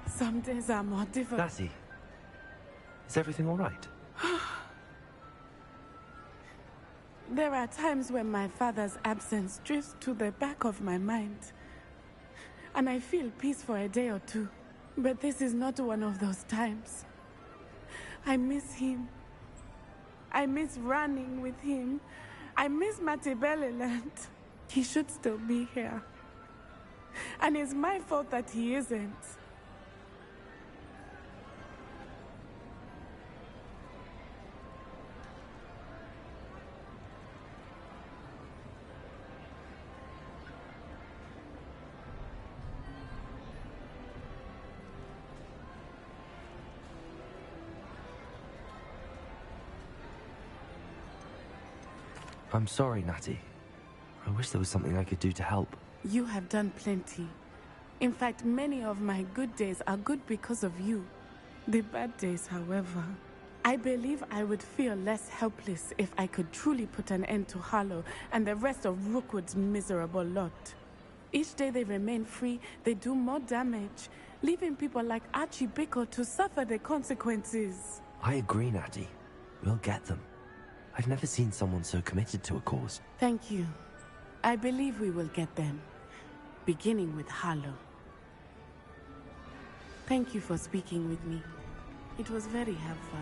Some days are more difficult. Lassie, is everything all right? There are times when my father's absence drifts to the back of my mind. And I feel peace for a day or two. But this is not one of those times. I miss him. I miss running with him. I miss Matibeleland. He should still be here. And it's my fault that he isn't. I'm sorry, Natty. I wish there was something I could do to help. You have done plenty. In fact, many of my good days are good because of you. The bad days, however, I believe I would feel less helpless if I could truly put an end to Harlow and the rest of Rookwood's miserable lot. Each day they remain free, they do more damage, leaving people like Archie Bickle to suffer the consequences. I agree, Natty. We'll get them. I've never seen someone so committed to a cause. Thank you. I believe we will get them, beginning with Harlow. Thank you for speaking with me. It was very helpful.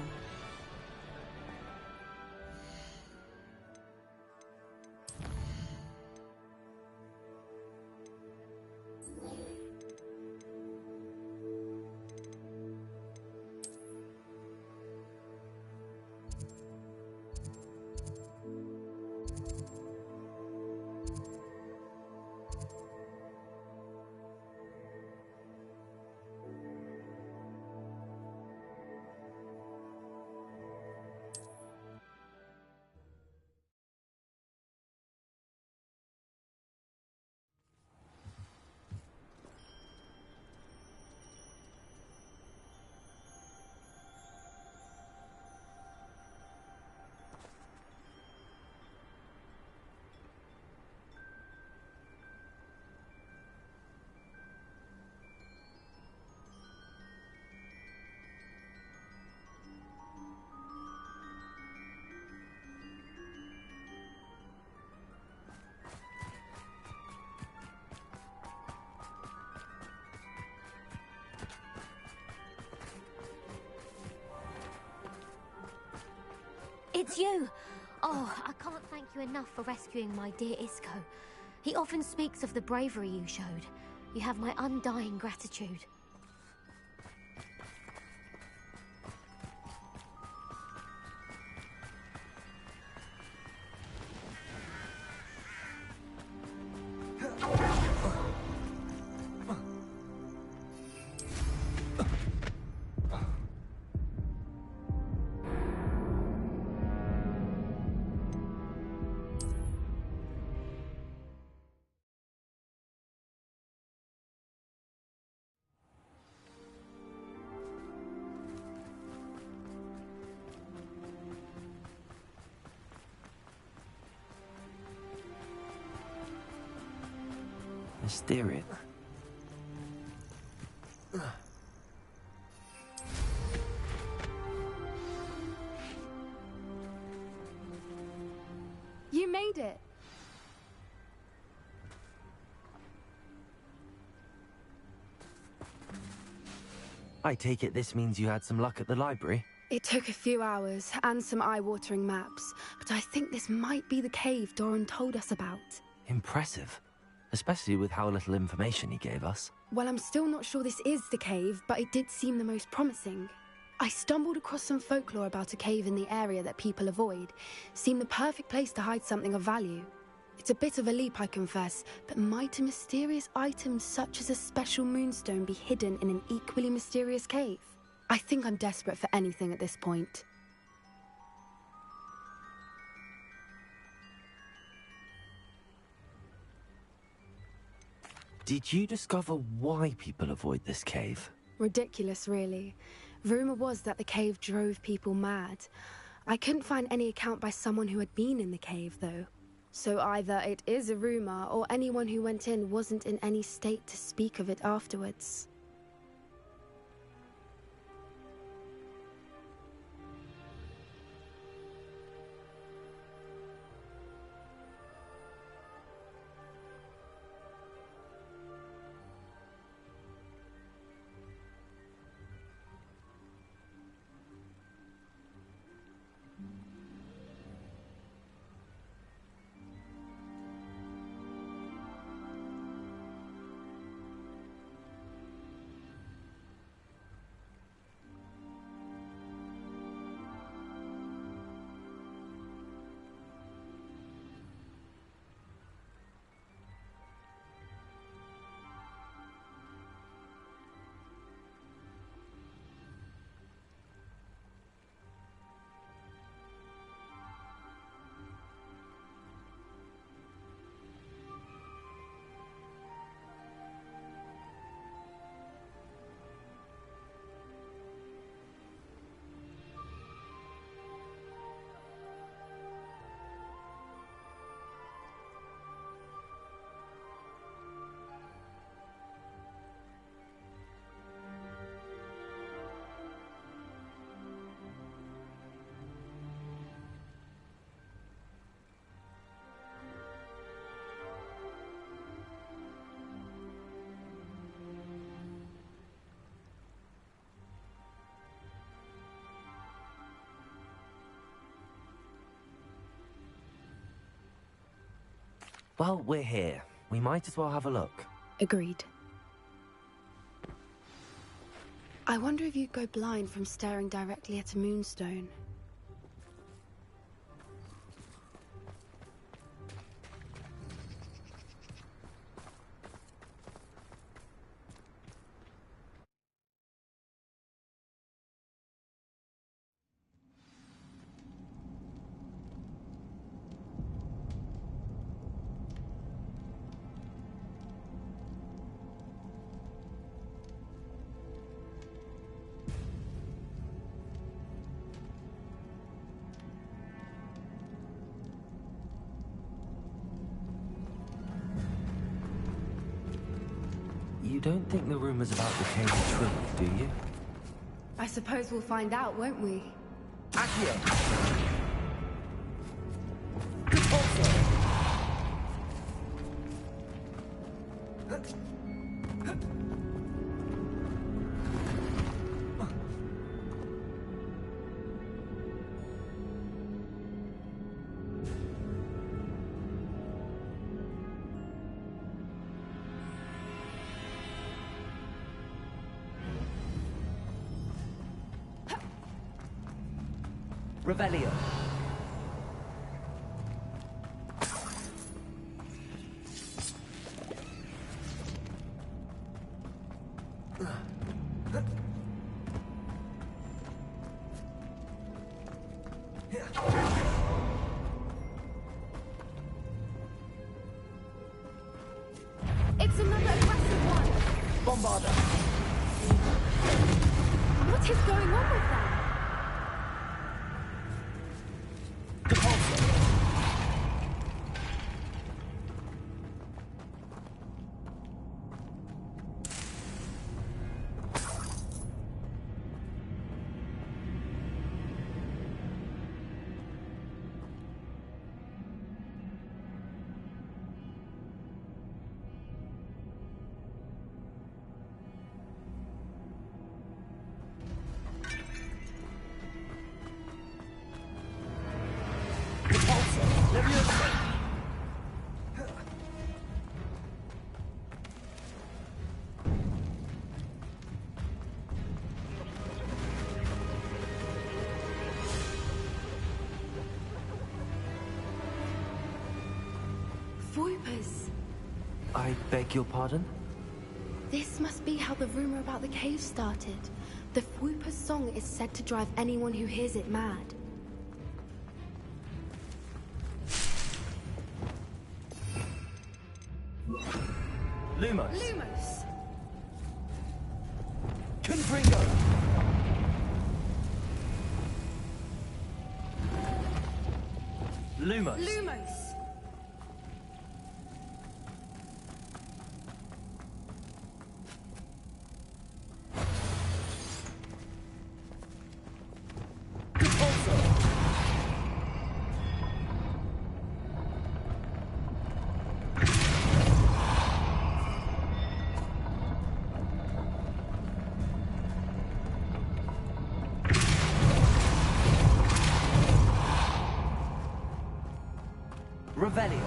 It's you! Oh, I can't thank you enough for rescuing my dear Isco. He often speaks of the bravery you showed. You have my undying gratitude. Steer it. You made it. I take it this means you had some luck at the library? It took a few hours and some eye-watering maps, but I think this might be the cave Doran told us about. Impressive. Especially with how little information he gave us. Well, I'm still not sure this is the cave, but it did seem the most promising. I stumbled across some folklore about a cave in the area that people avoid. Seemed the perfect place to hide something of value. It's a bit of a leap, I confess, but might a mysterious item such as a special moonstone be hidden in an equally mysterious cave? I think I'm desperate for anything at this point. Did you discover why people avoid this cave? Ridiculous, really. Rumor was that the cave drove people mad. I couldn't find any account by someone who had been in the cave, though. So either it is a rumor, or anyone who went in wasn't in any state to speak of it afterwards. Well, we're here. We might as well have a look. Agreed. I wonder if you'd go blind from staring directly at a moonstone. You don't think the rumors about the cave are true, do you? I suppose we'll find out, won't we? Accio! Revelio. It's another aggressive one! Bombarda. What is going on with them? Whoopers. I beg your pardon? This must be how the rumor about the cave started. The Whooper's song is said to drive anyone who hears it mad. Lumos! Lumos! Confringo! Lumos! Lumos! Revelio.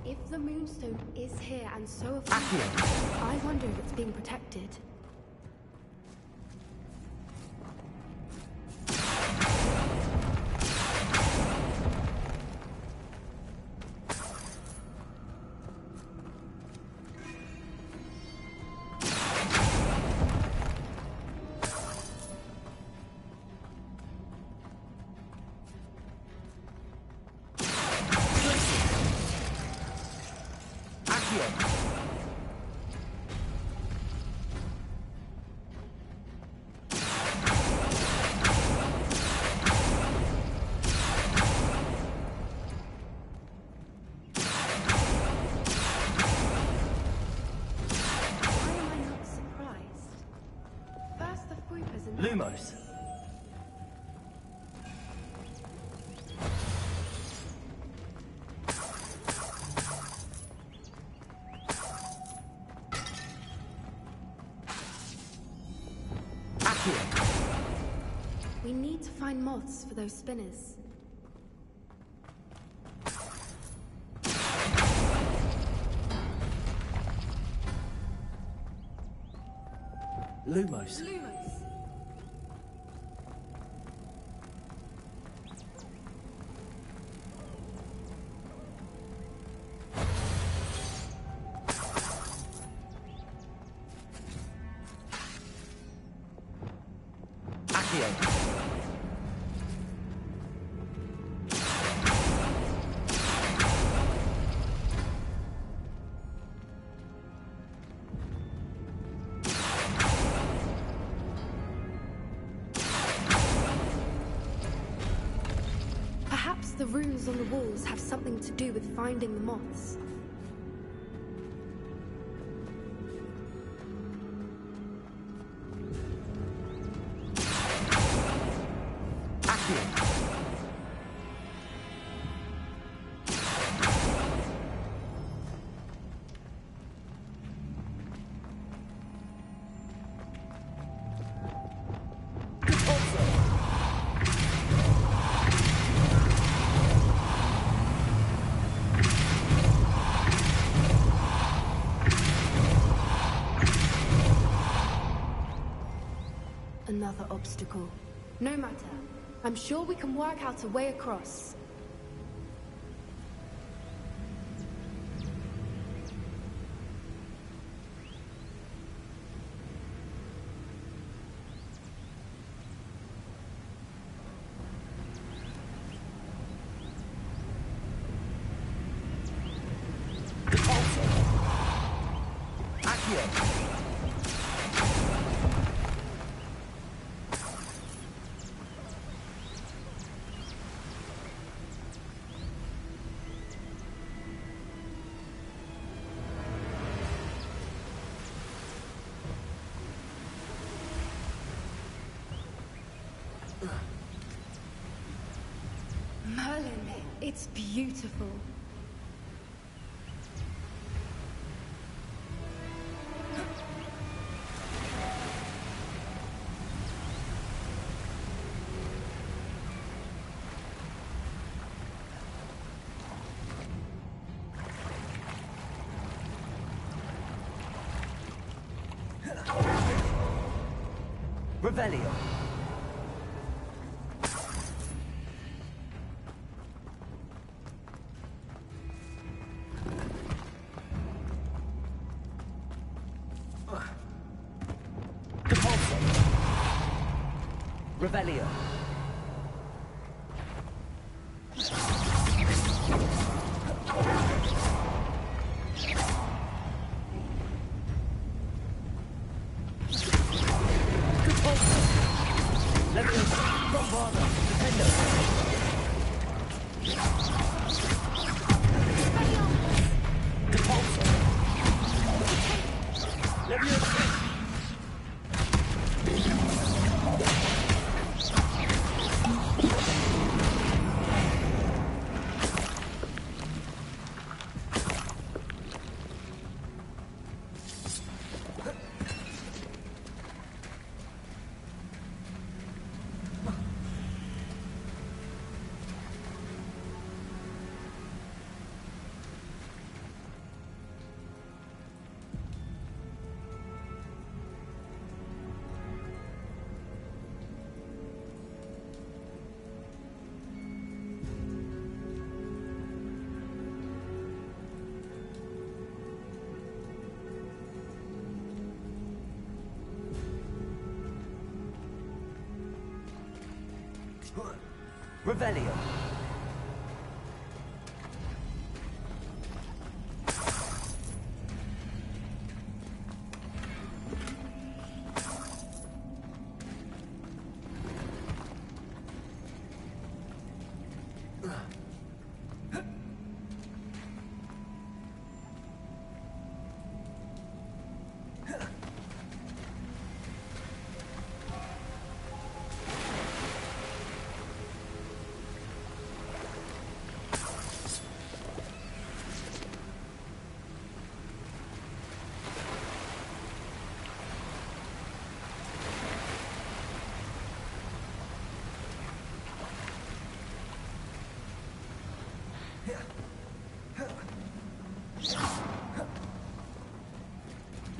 If the Moonstone is here and so effective, I wonder if it's being protected. Lumos. We need to find moths for those spinners. Lumos. Perhaps the runes on the walls have something to do with finding the moths. Another obstacle. No matter. I'm sure we can work out a way across. Merlin, it's beautiful. Revelio. Revelio. Revelio.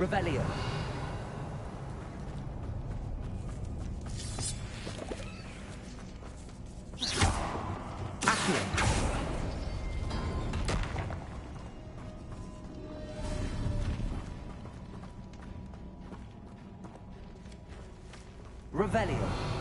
Revelio. Accio. Revelio.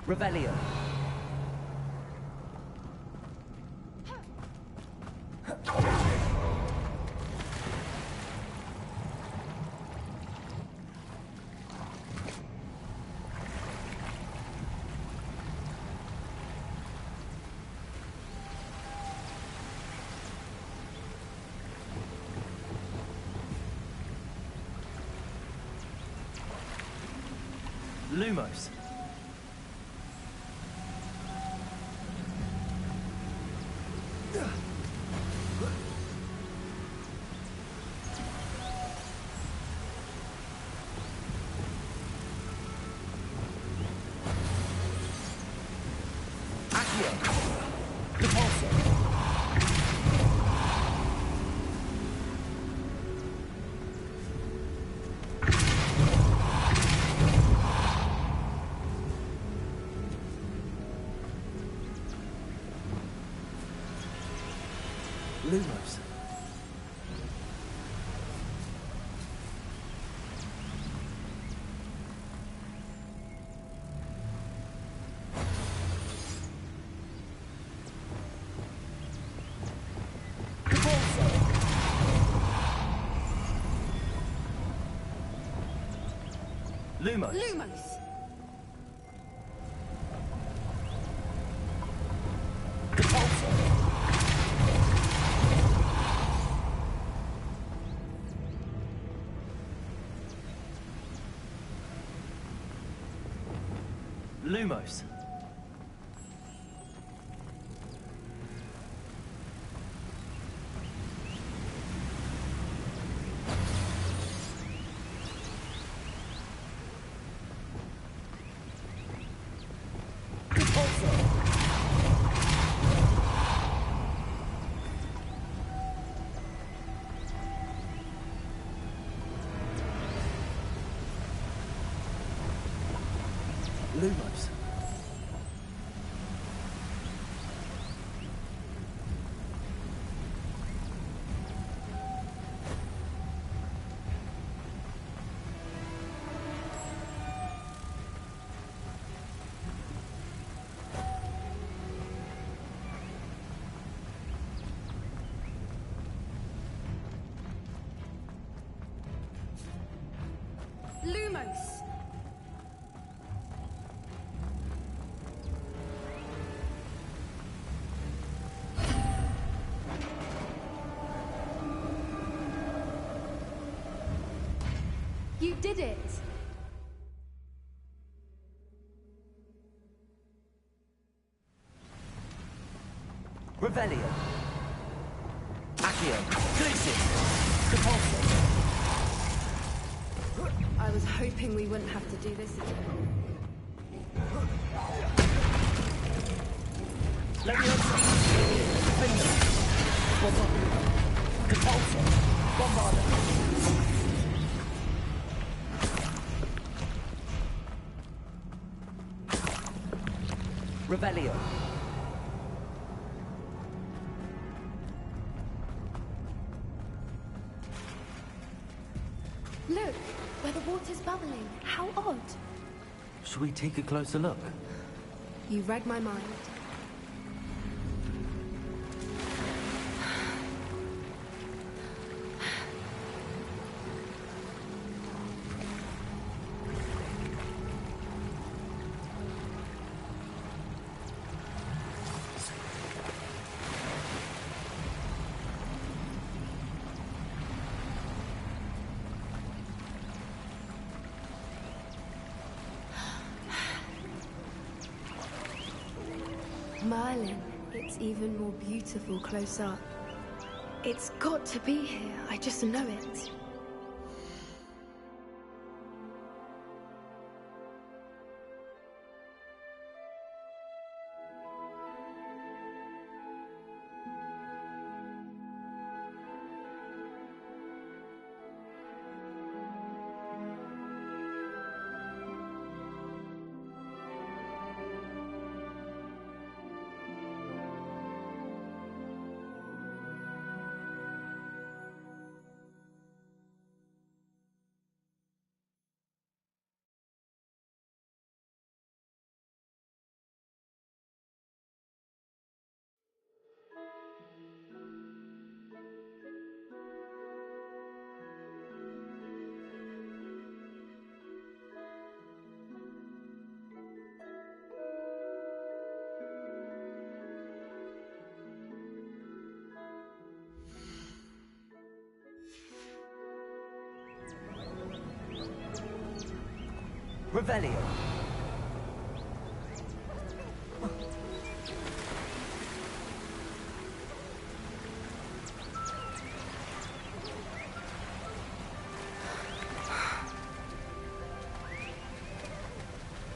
Revelio. Lumos. Accio. Lumos. Lumos. Lumos! Lumos. Lumos. Lumos! You did it! Revelio. Accio. Glucis. Repulsor. I was hoping we wouldn't have to do this again. Leviosa. Defender. Repulsor. Bombarder. Revelio. Look, where the water's bubbling. How odd. Should we take a closer look? You read my mind. Merlin, it's even more beautiful close up. It's got to be here, I just know it. Revelio.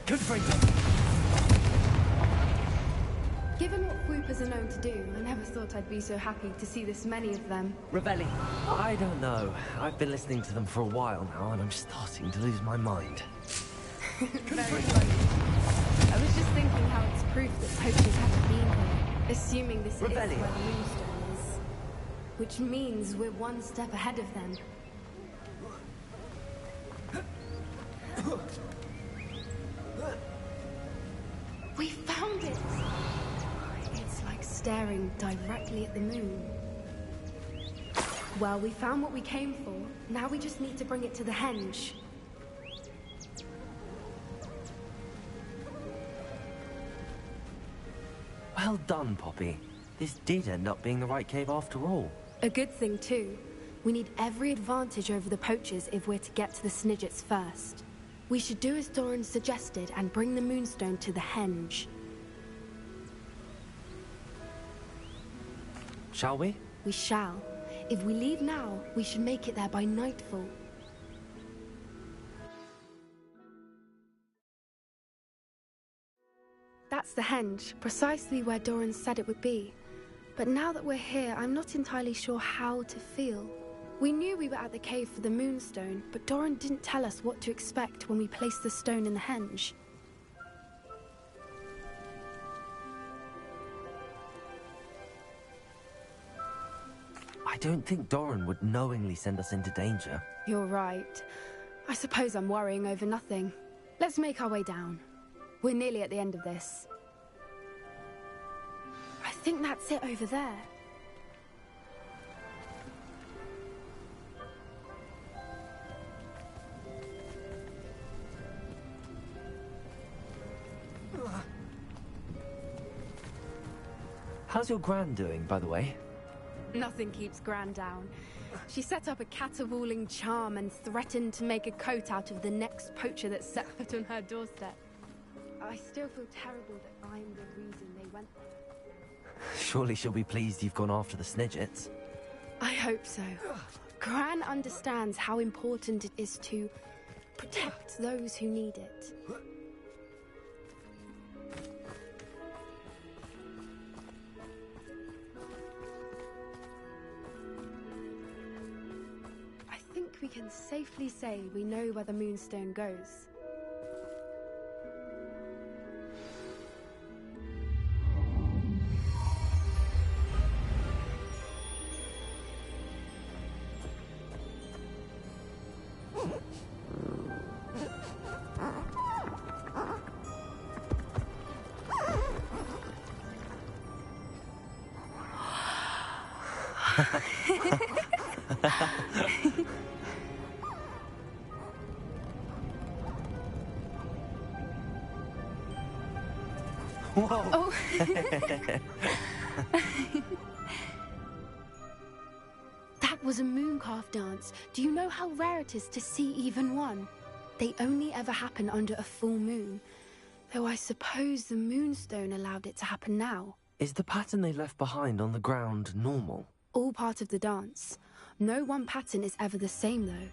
Confringo. Given what Whoopers are known to do, I never thought I'd be so happy to see this many of them. Revelli. I don't know. I've been listening to them for a while now, and I'm starting to lose my mind. Very funny. I was just thinking how it's proof that poachers haven't been here, assuming this is where the moonstone is. which means we're one step ahead of them. We found it! It's like staring directly at the moon. Well, we found what we came for. Now we just need to bring it to the henge. Well done, Poppy. This did end up being the right cave after all. A good thing, too. We need every advantage over the poachers if we're to get to the Snidgets first. We should do as Doran suggested and bring the moonstone to the henge. Shall we? We shall. If we leave now, we should make it there by nightfall. That's the henge, precisely where Doran said it would be. But now that we're here, I'm not entirely sure how to feel. We knew we were at the cave for the moonstone, but Doran didn't tell us what to expect when we placed the stone in the henge. I don't think Doran would knowingly send us into danger. You're right. I suppose I'm worrying over nothing. Let's make our way down. We're nearly at the end of this. I think that's it over there. How's your Gran doing, by the way? Nothing keeps Gran down. She set up a caterwauling charm and threatened to make a coat out of the next poacher that set foot on her doorstep. I still feel terrible that I'm the reason they went there. Surely she'll be pleased you've gone after the Snidgets. I hope so. Gran understands how important it is to protect those who need it. I think we can safely say we know where the moonstone goes. Whoa! Oh. That was a mooncalf dance. Do you know how rare it is to see even one? They only ever happen under a full moon. Though I suppose the moonstone allowed it to happen now. Is the pattern they left behind on the ground normal? All part of the dance. No one pattern is ever the same, though.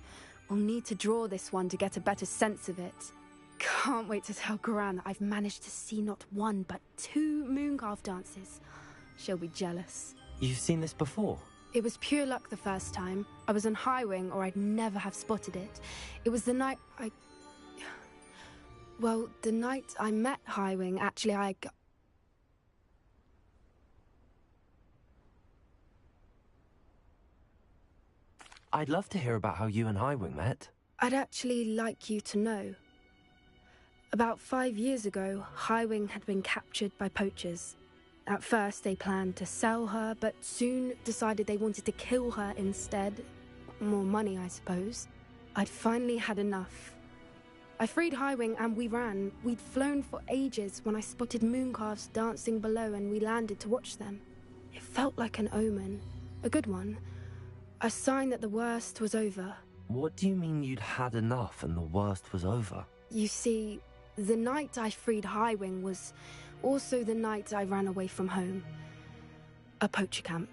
We'll need to draw this one to get a better sense of it. Can't wait to tell Gran that I've managed to see not one, but 2 mooncalf dances. She'll be jealous. You've seen this before? It was pure luck the first time. I was on Highwing, or I'd never have spotted it. It was the night Well, the night I met Highwing, actually, I'd love to hear about how you and Highwing met. I'd actually like you to know. About 5 years ago, Highwing had been captured by poachers. At first, they planned to sell her, but soon decided they wanted to kill her instead. More money, I suppose. I'd finally had enough. I freed Highwing and we ran. We'd flown for ages when I spotted mooncalves dancing below and we landed to watch them. It felt like an omen. A good one. A sign that the worst was over. What do you mean you'd had enough and the worst was over? You see, the night I freed Highwing was also the night I ran away from home. A poacher camp.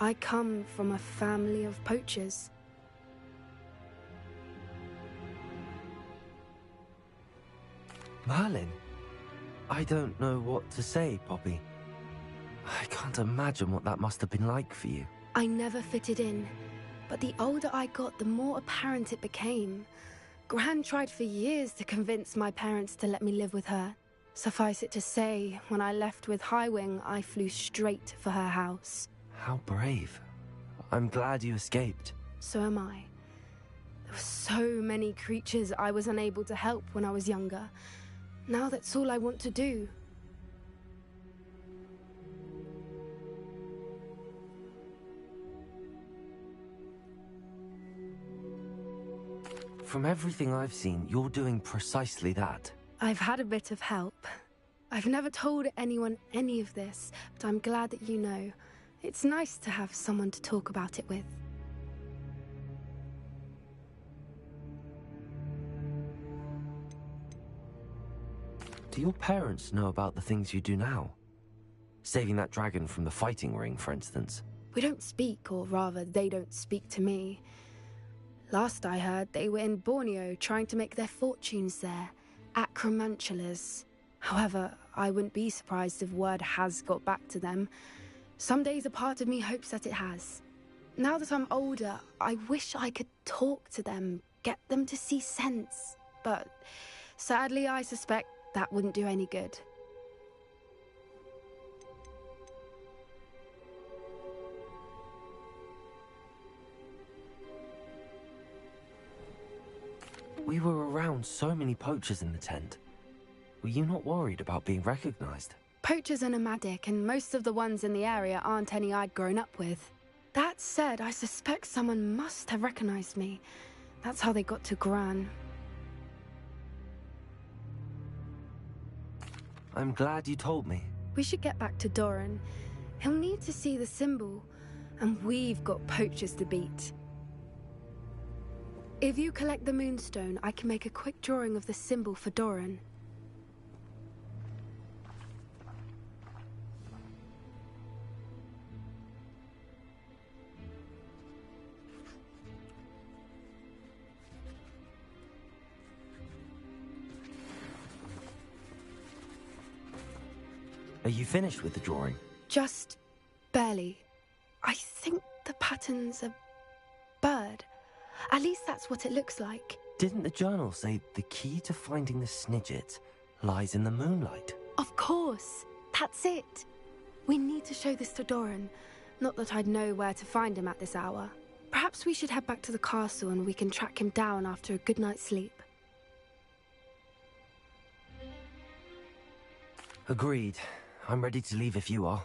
I come from a family of poachers. Merlin? I don't know what to say, Poppy. I can't imagine what that must have been like for you. I never fitted in, but the older I got, the more apparent it became. Gran tried for years to convince my parents to let me live with her. Suffice it to say, when I left with Highwing, I flew straight for her house. How brave. I'm glad you escaped. So am I. There were so many creatures I was unable to help when I was younger. Now that's all I want to do. From everything I've seen, you're doing precisely that. I've had a bit of help. I've never told anyone any of this, but I'm glad that you know. It's nice to have someone to talk about it with. Do your parents know about the things you do now? Saving that dragon from the fighting ring, for instance. We don't speak, or rather, they don't speak to me. Last I heard, they were in Borneo trying to make their fortunes there. Acromantulas. However, I wouldn't be surprised if word has got back to them. Some days a part of me hopes that it has. Now that I'm older, I wish I could talk to them, get them to see sense. But sadly, I suspect that wouldn't do any good. We were around so many poachers in the tent. Were you not worried about being recognized? Poachers are nomadic, and most of the ones in the area aren't any I'd grown up with. That said, I suspect someone must have recognized me. That's how they got to Gran. I'm glad you told me. We should get back to Doran. He'll need to see the symbol, and we've got poachers to beat. If you collect the moonstone, I can make a quick drawing of the symbol for Doran. Are you finished with the drawing? Just barely. I think the pattern's a bird. At least that's what it looks like. Didn't the journal say the key to finding the Snidget lies in the moonlight? Of course. That's it. We need to show this to Doran. Not that I'd know where to find him at this hour. Perhaps we should head back to the castle and we can track him down after a good night's sleep. Agreed. I'm ready to leave if you are.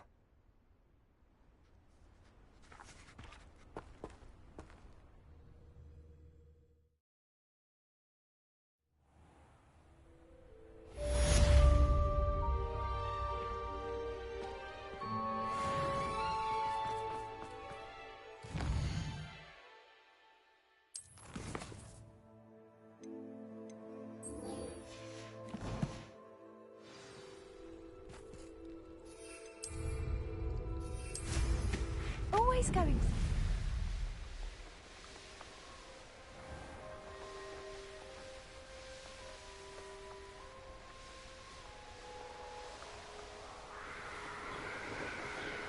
Always going.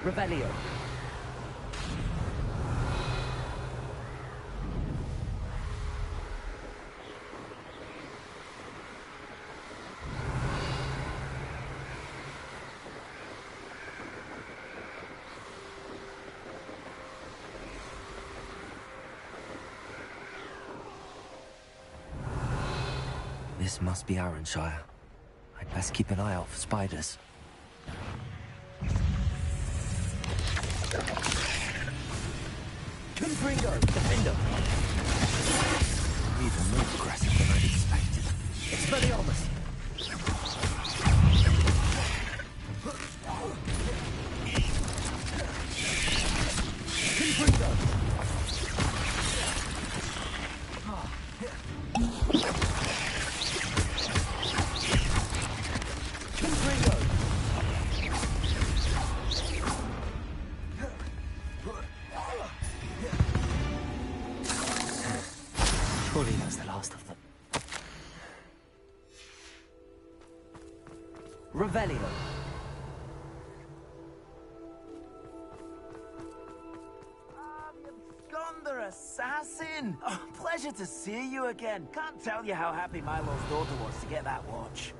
Revelio. This must be Arranshire. I'd best keep an eye out for spiders. Confringo! Defender! Even more aggressive than I'd expected. Expelliarmus! Confringo! Surely that's the last of them. Revelio. The absconder assassin! Oh, pleasure to see you again. Can't tell you how happy Milo's daughter was to get that watch.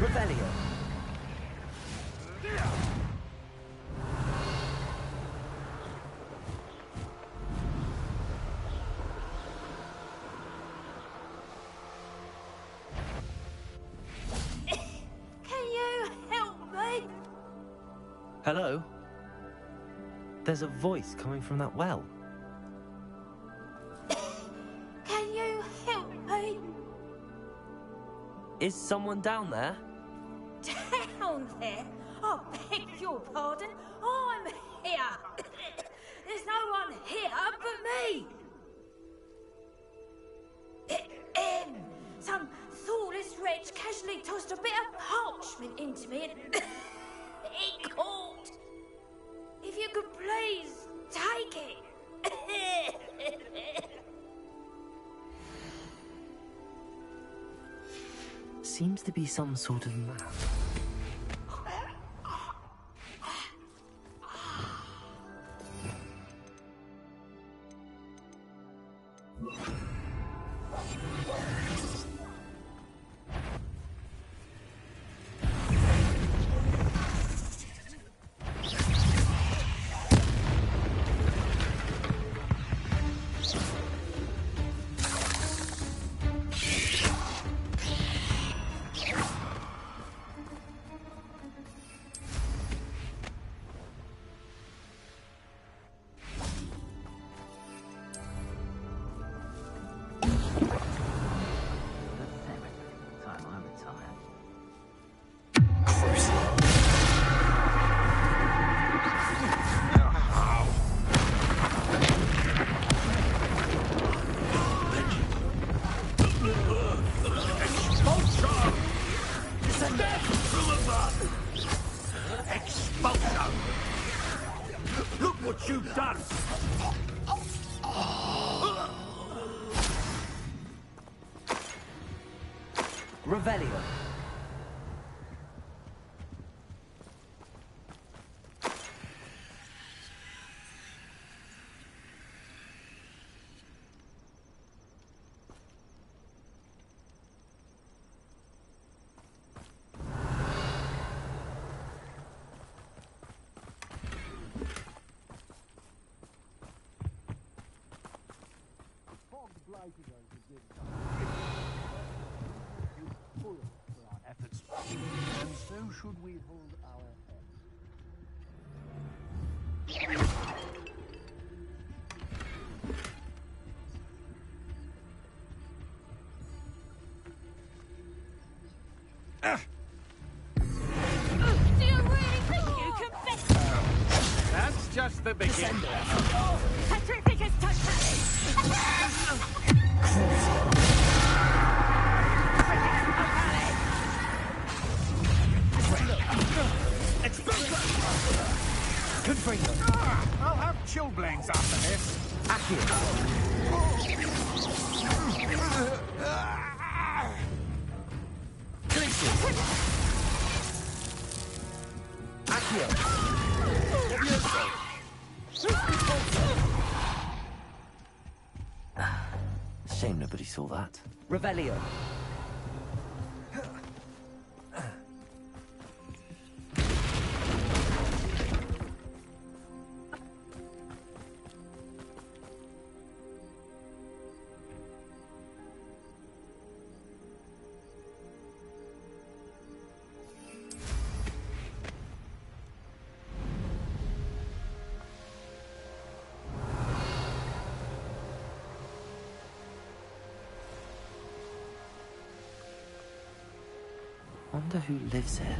Revelio. Can you help me? Hello? There's a voice coming from that well. Can you help me? Is someone down there? Down there? I beg your pardon. I'm here. There's no one here but me. Some thoughtless wretch casually tossed a bit of parchment into me and it caught. If you could please take it. Seems to be some sort of map. You've done! Revelio. Efforts. And so should we hold our heads. Do you really think you can beat? That's just the beginning. Petrificus I'll have chilblains after this. Accio. Shame nobody saw that. Revelio. Wonder who lives here.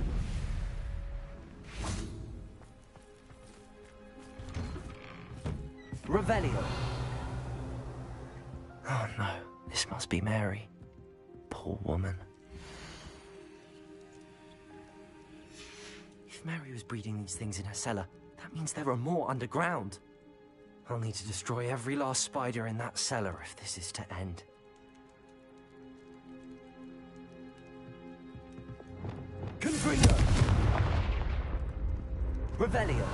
Revelio. Oh no, this must be Mary. Poor woman. If Mary was breeding these things in her cellar, that means there are more underground. I'll need to destroy every last spider in that cellar if this is to end. Confringo! Revelio!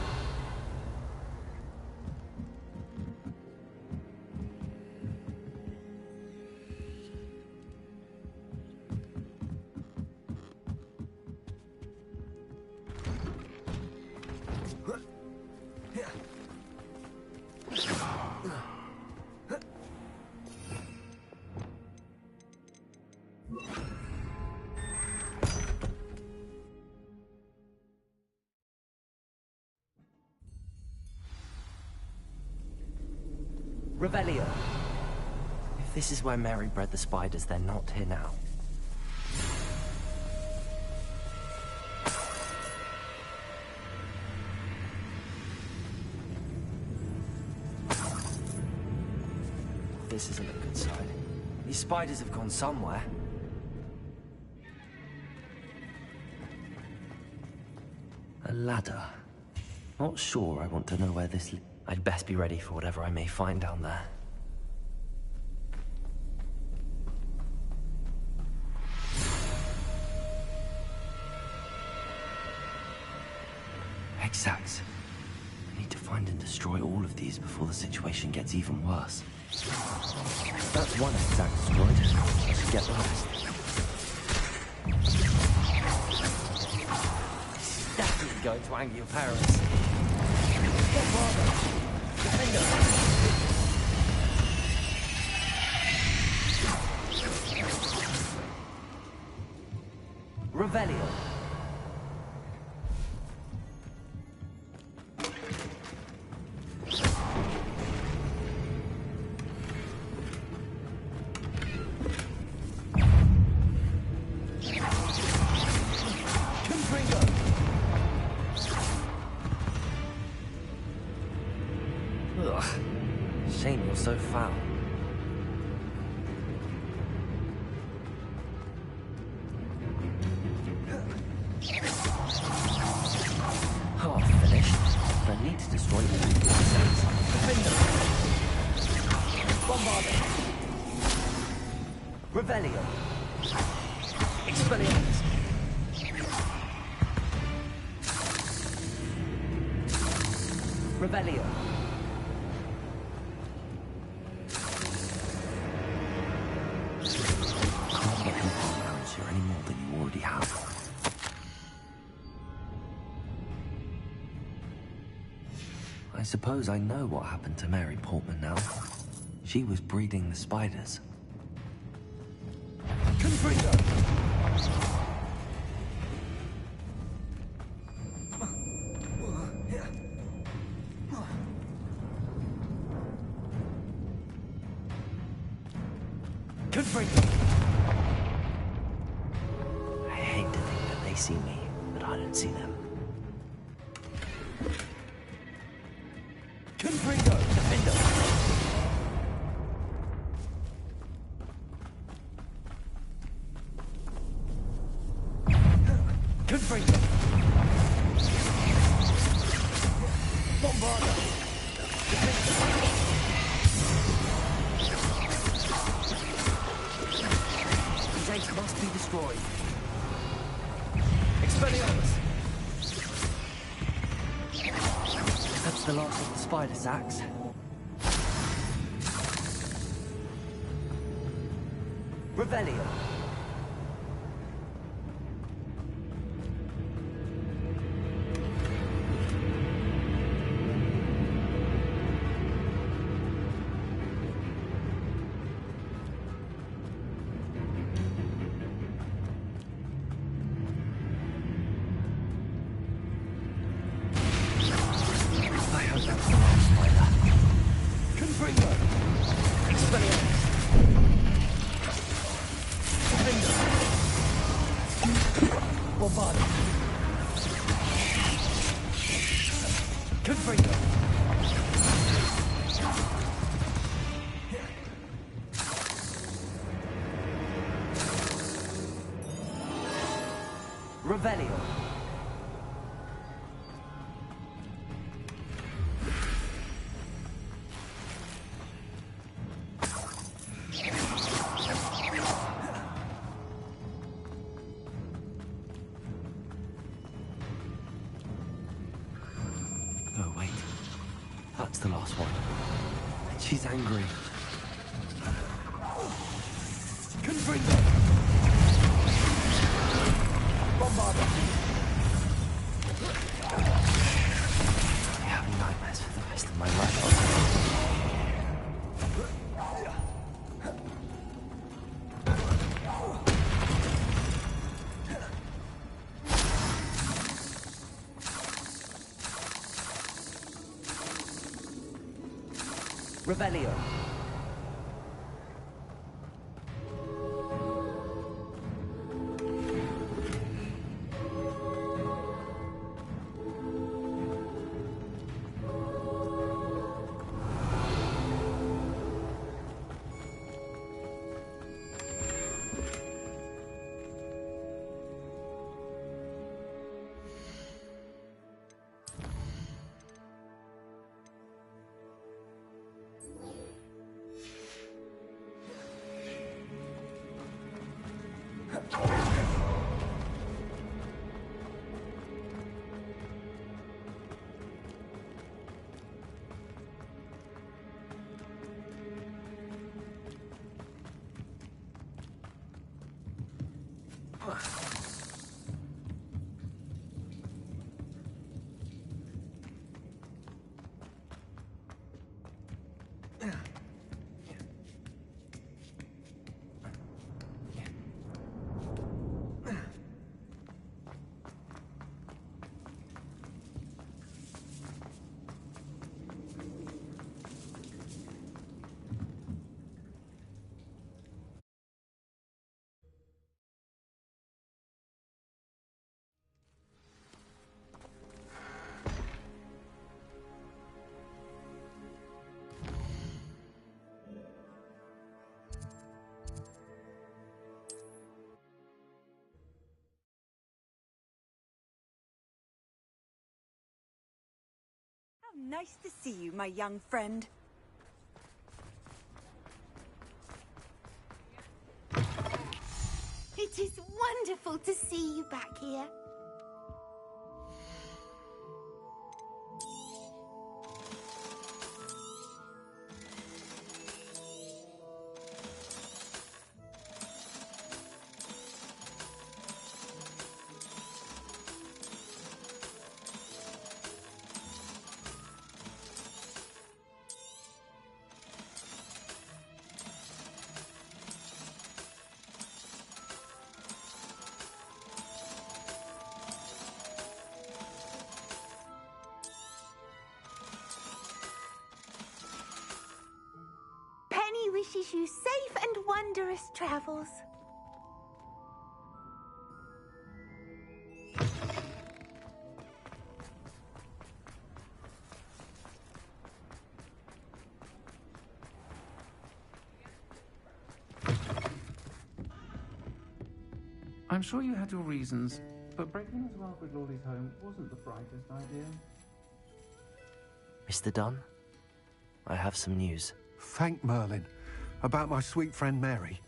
Revelio. If this is where Mary bred the spiders, they're not here now. This isn't a good sign. These spiders have gone somewhere. A ladder. Not sure I want to know where this... I'd best be ready for whatever I may find down there. Hexags. I need to find and destroy all of these before the situation gets even worse. That's one hexag destroyed. I should get the rest. Definitely going to anger your parents. What bother? Defender! Revelio. Shame you're so foul. Half finished. I need to destroy the hexags. Defender! Bombarding! Revelio! Expelliarmus! Revelio! Any more than you already have. I suppose I know what happened to Mary Portman now. She was breeding the spiders. Confringo! Confringo! They see me, but I don't see them. Confringo! Defender! Confringo! Bombarda! These eggs must be destroyed. Expelliarmus! That's the last of the spider sacks. Revelio! Revelio. Oh, wait. That's the last one. She's angry. Confringo! Bombarda! I'm having nightmares for the rest of my life. Revelio. Nice to see you, my young friend. It is wonderful to see you back here. Penny wishes you safe and wondrous travels. I'm sure you had your reasons, but breaking into Alfred Lawley's home wasn't the brightest idea. Mr. Dunn, I have some news. Thank Merlin. About my sweet friend Mary.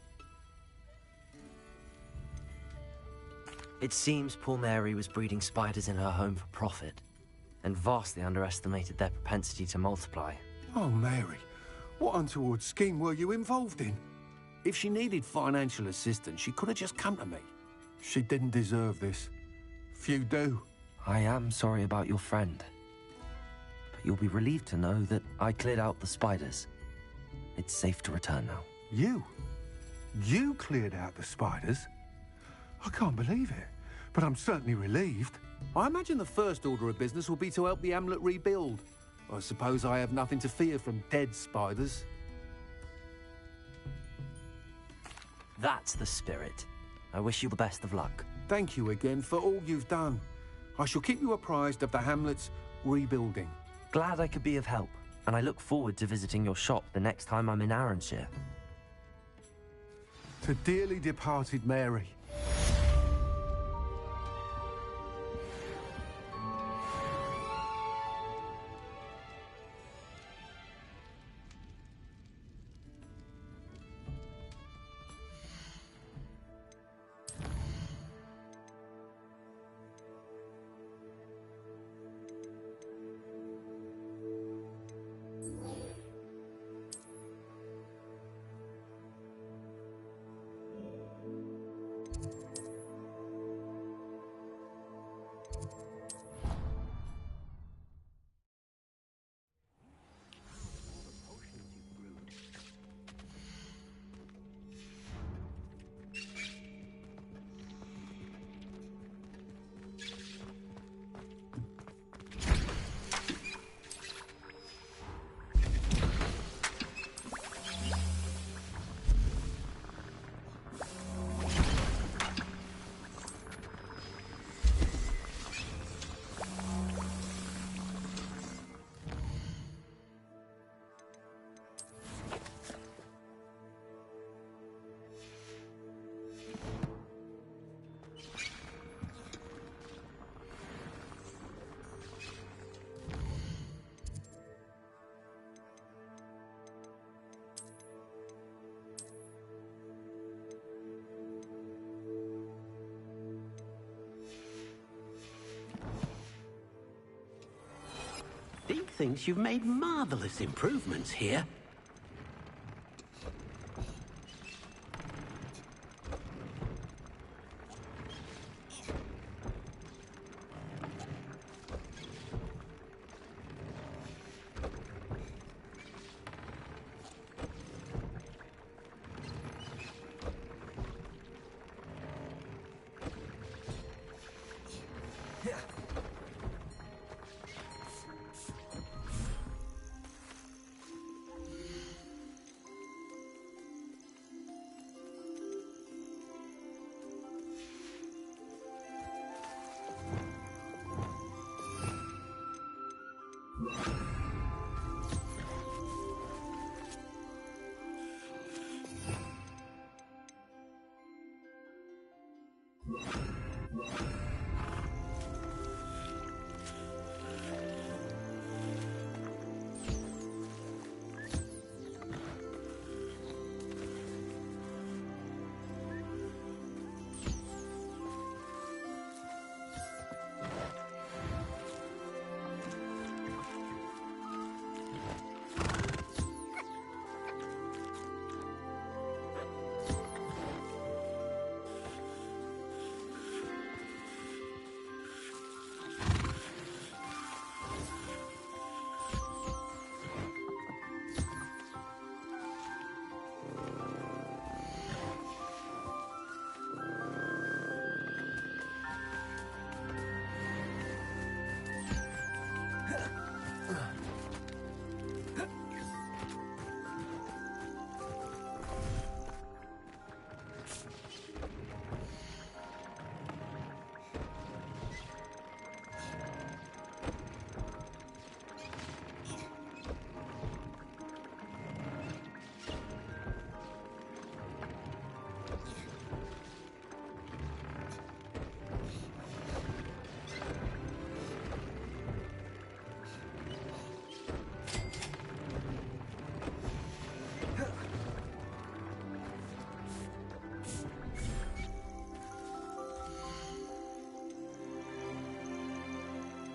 It seems poor Mary was breeding spiders in her home for profit, and vastly underestimated their propensity to multiply. Oh, Mary. What untoward scheme were you involved in? If she needed financial assistance, she could have just come to me. She didn't deserve this. Few do. I am sorry about your friend, but you'll be relieved to know that I cleared out the spiders. It's safe to return now. You? You cleared out the spiders? I can't believe it, but I'm certainly relieved. I imagine the first order of business will be to help the amulet rebuild. I suppose I have nothing to fear from dead spiders. That's the spirit. I wish you the best of luck. Thank you again for all you've done. I shall keep you apprised of the hamlet's rebuilding. Glad I could be of help, and I look forward to visiting your shop the next time I'm in Arranshire. To dearly departed Mary. thinks you've made marvelous improvements here.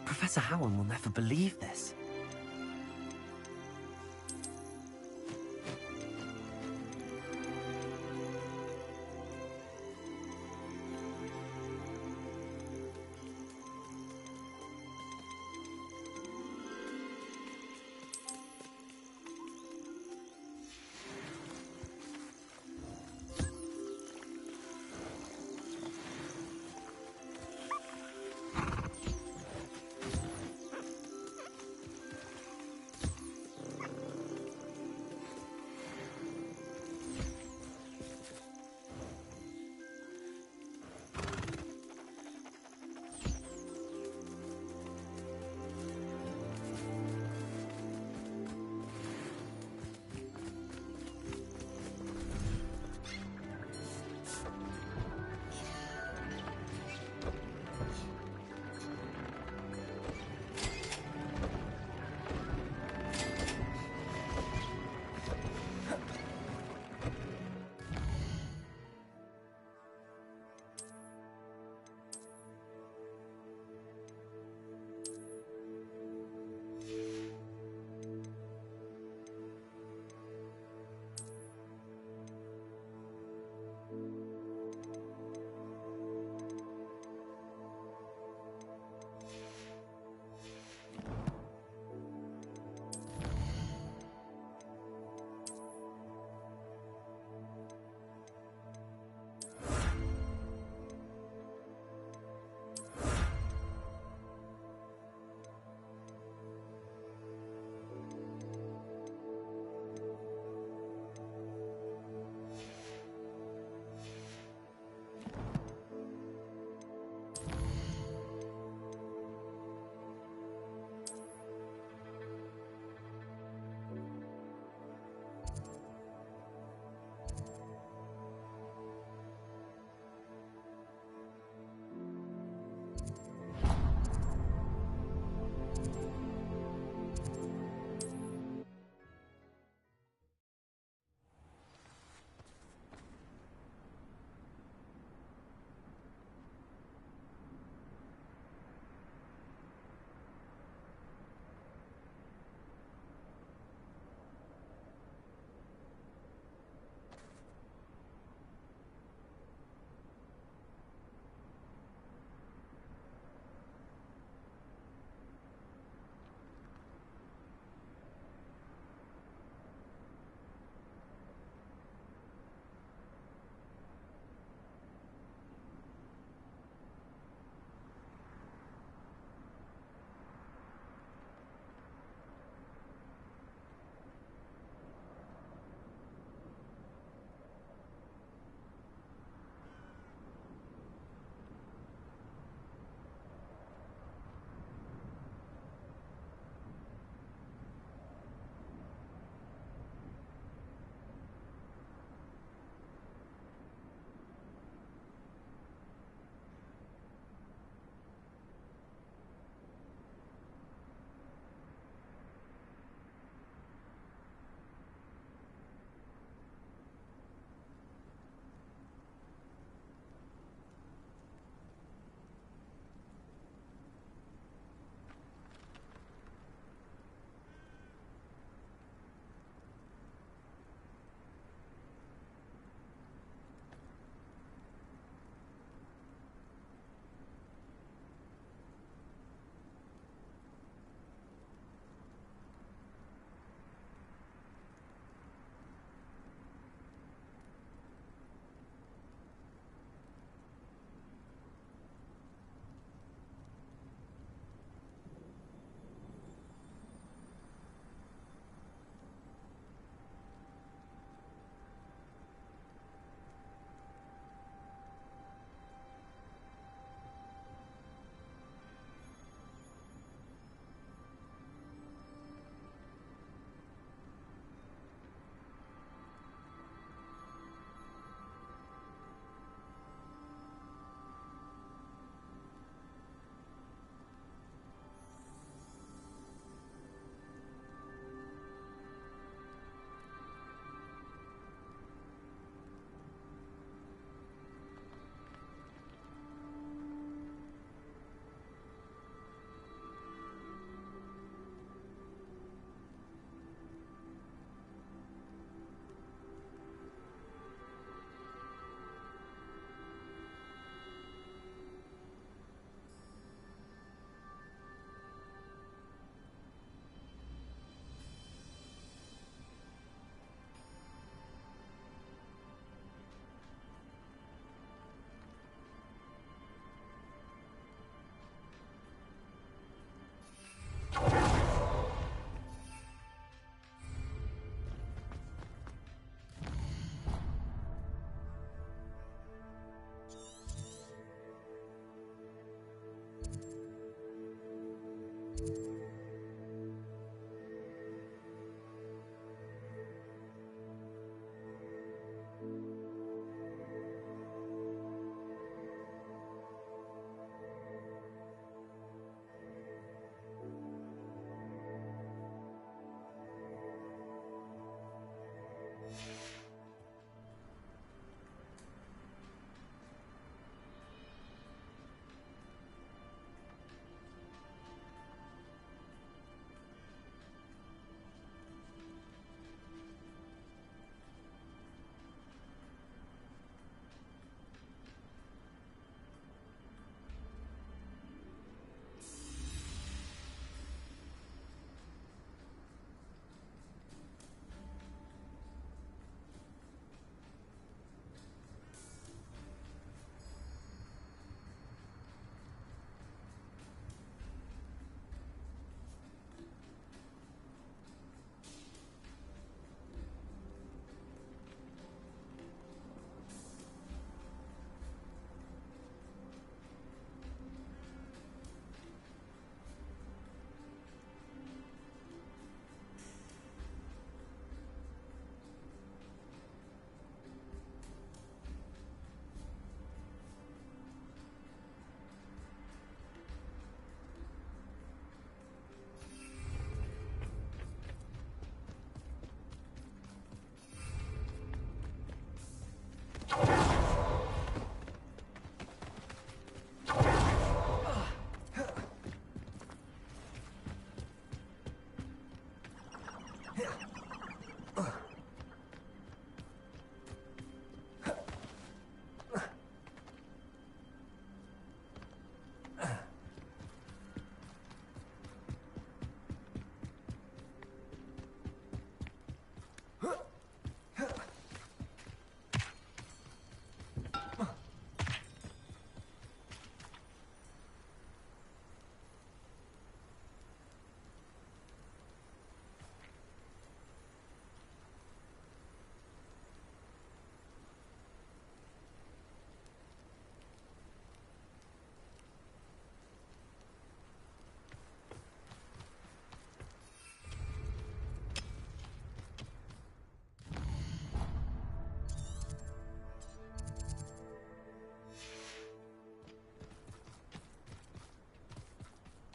Professor Howard will never believe this.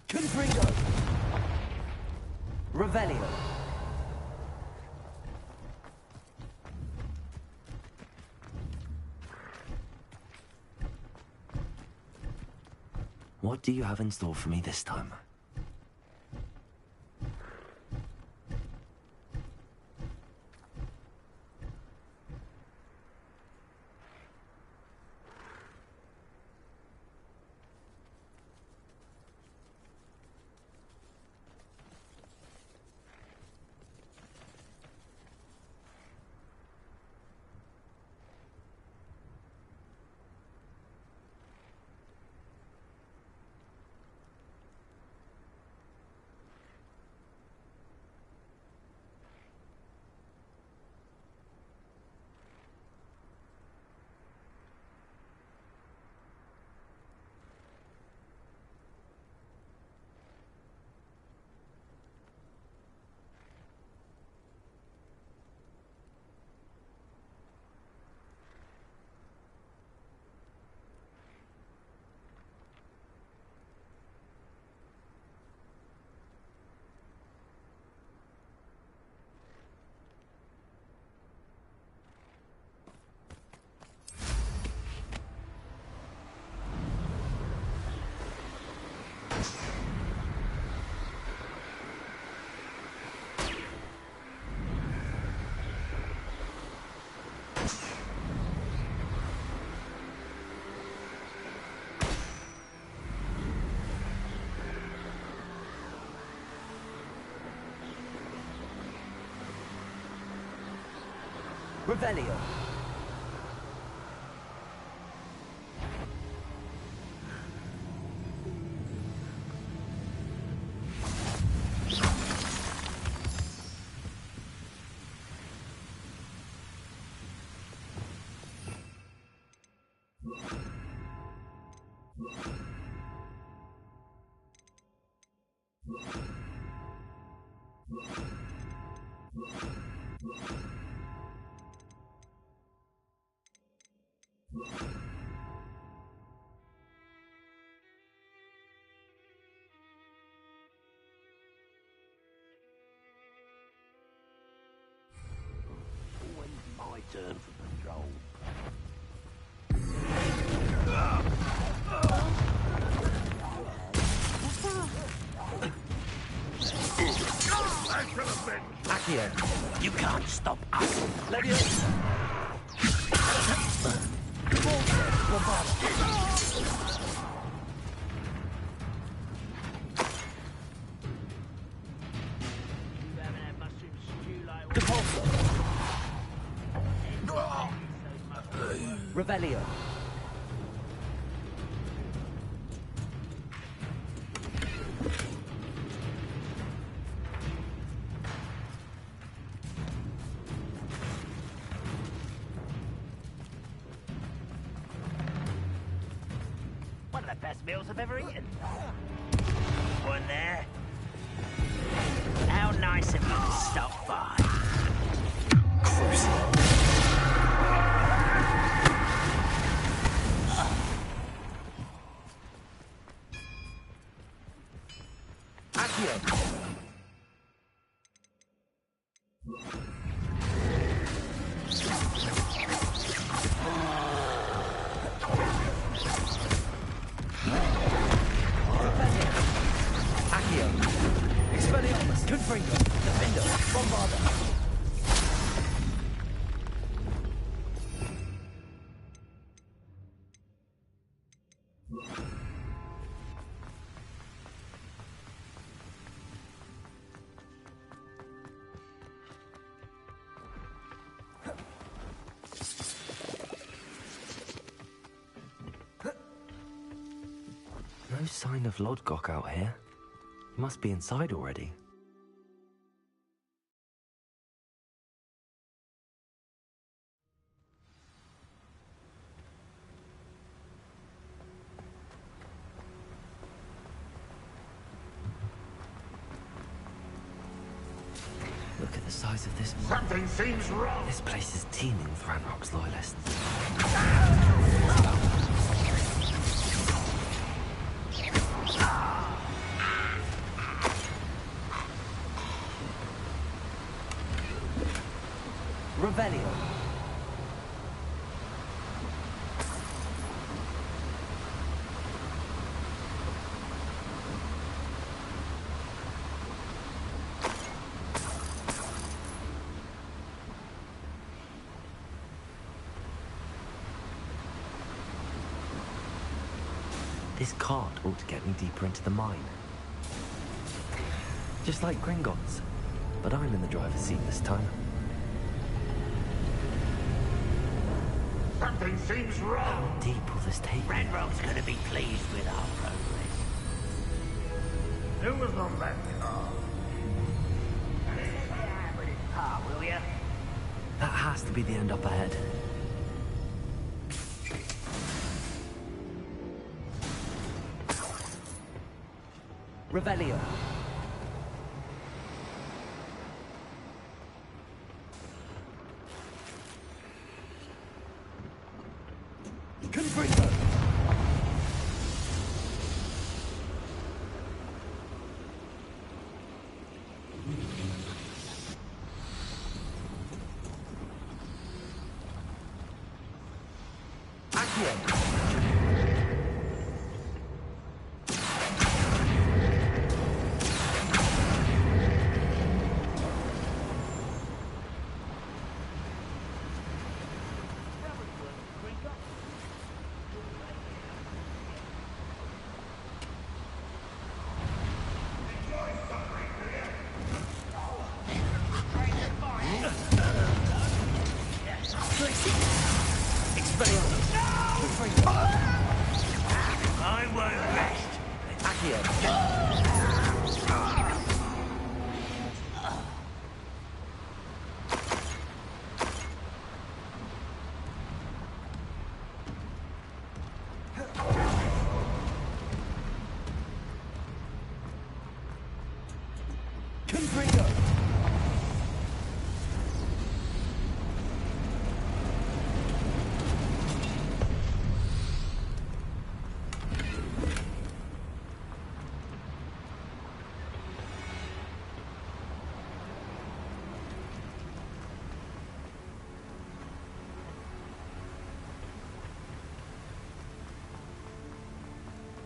Confringo! Revelio! What do you have in store for me this time? Revelio! return from patrol. Accio, You can't stop us. Revelio. One of the best meals I've ever eaten. One there. How nice of you to stop by. No sign of Lodgok out here. He must be inside already. Look at the size of this mine. Something seems wrong. This place is teeming with Ranrock's loyalists. Revelio. This cart ought to get me deeper into the mine. Just like Gringotts, but I'm in the driver's seat this time. Something seems wrong. How deep will this take me? Ranrock's gonna be pleased with our progress. Who was on that car? With his pa, will ya? That has to be the end up ahead. Revelio. Confringo. Accio. I won't rest. Accio. Confringo.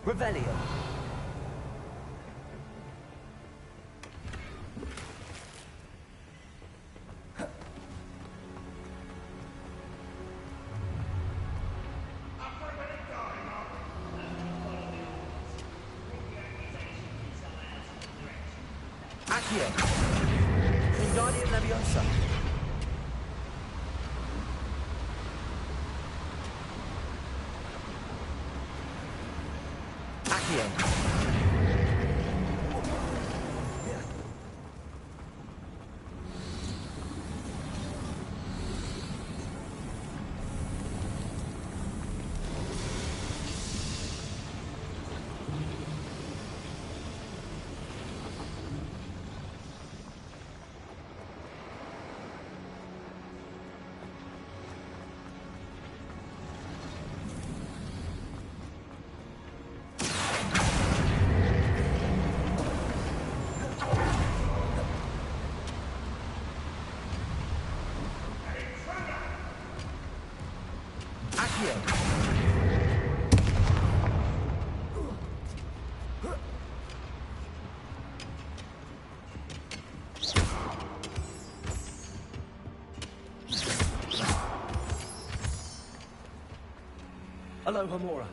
Revelio. Accio. Wingardium Leviosa. Accio. Hello, Homora.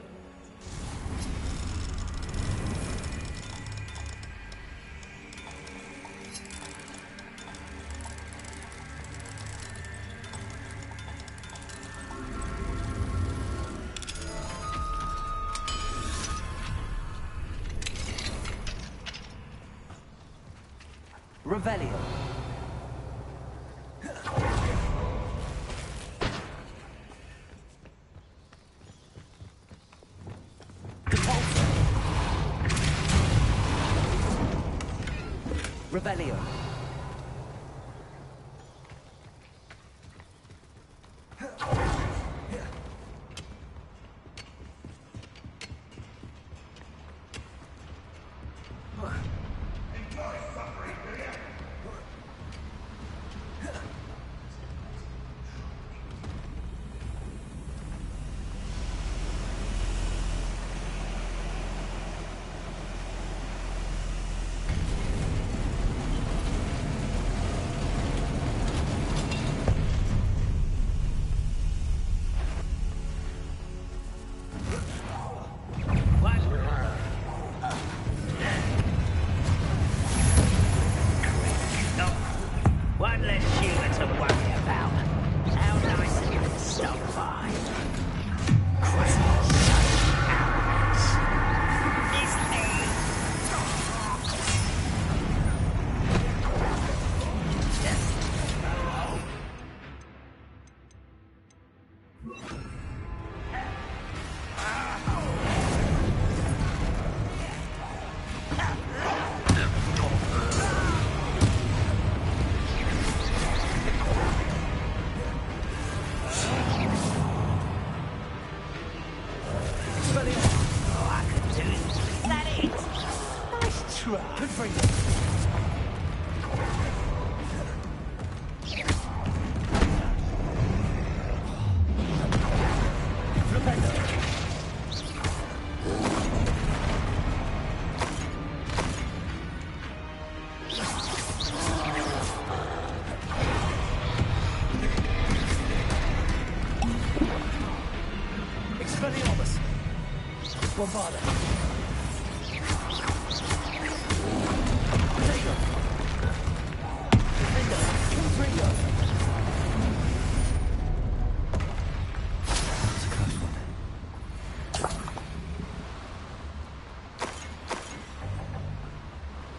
Revelio. Revelio. One less human to worry about. How nice of you to stop by.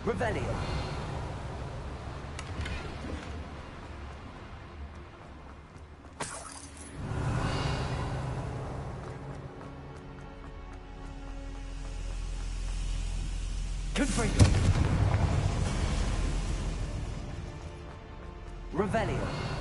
Revelio. Confringo. Revelio.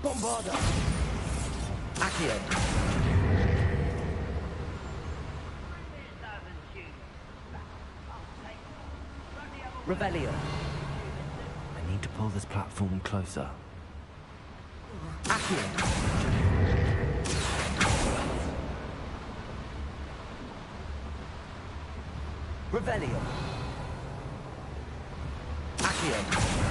Bombarda! Accio! Revelio! I need to pull this platform closer. Accio! Revelio! Accio!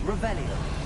Revelio.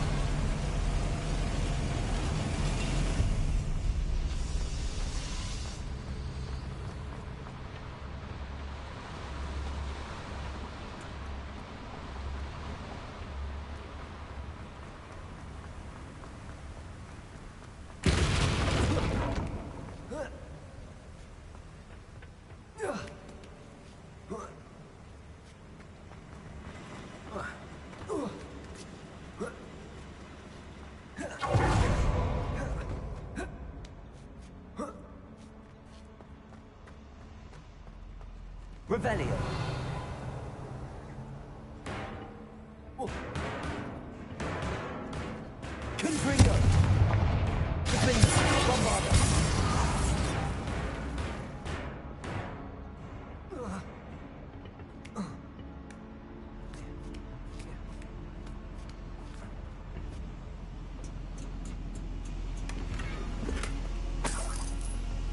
Revelio. Confringo. Confringo. Bombarda.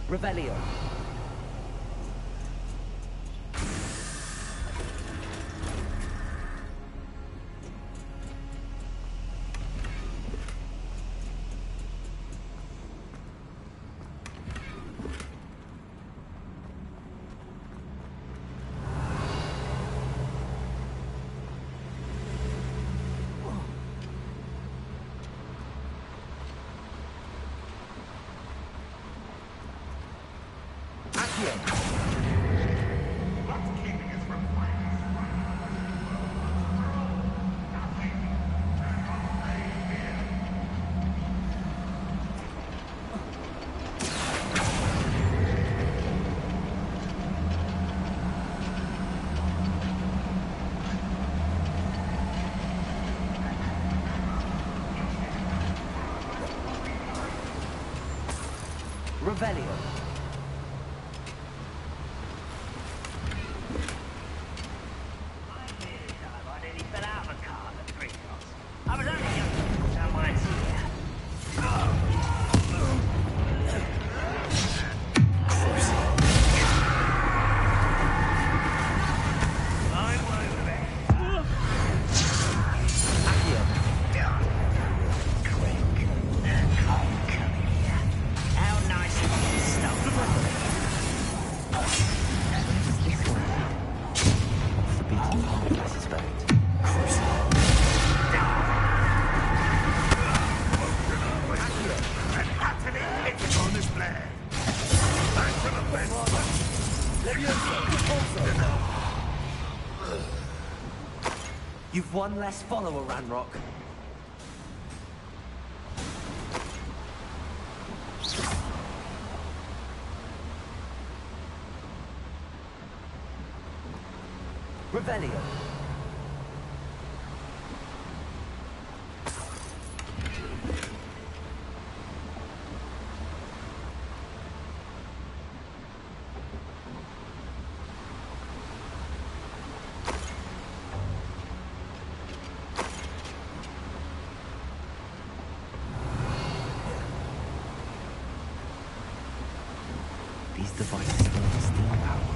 Revelio. Revelio. You've one less follower, Ranrock. Revelio. These devices don't steal power.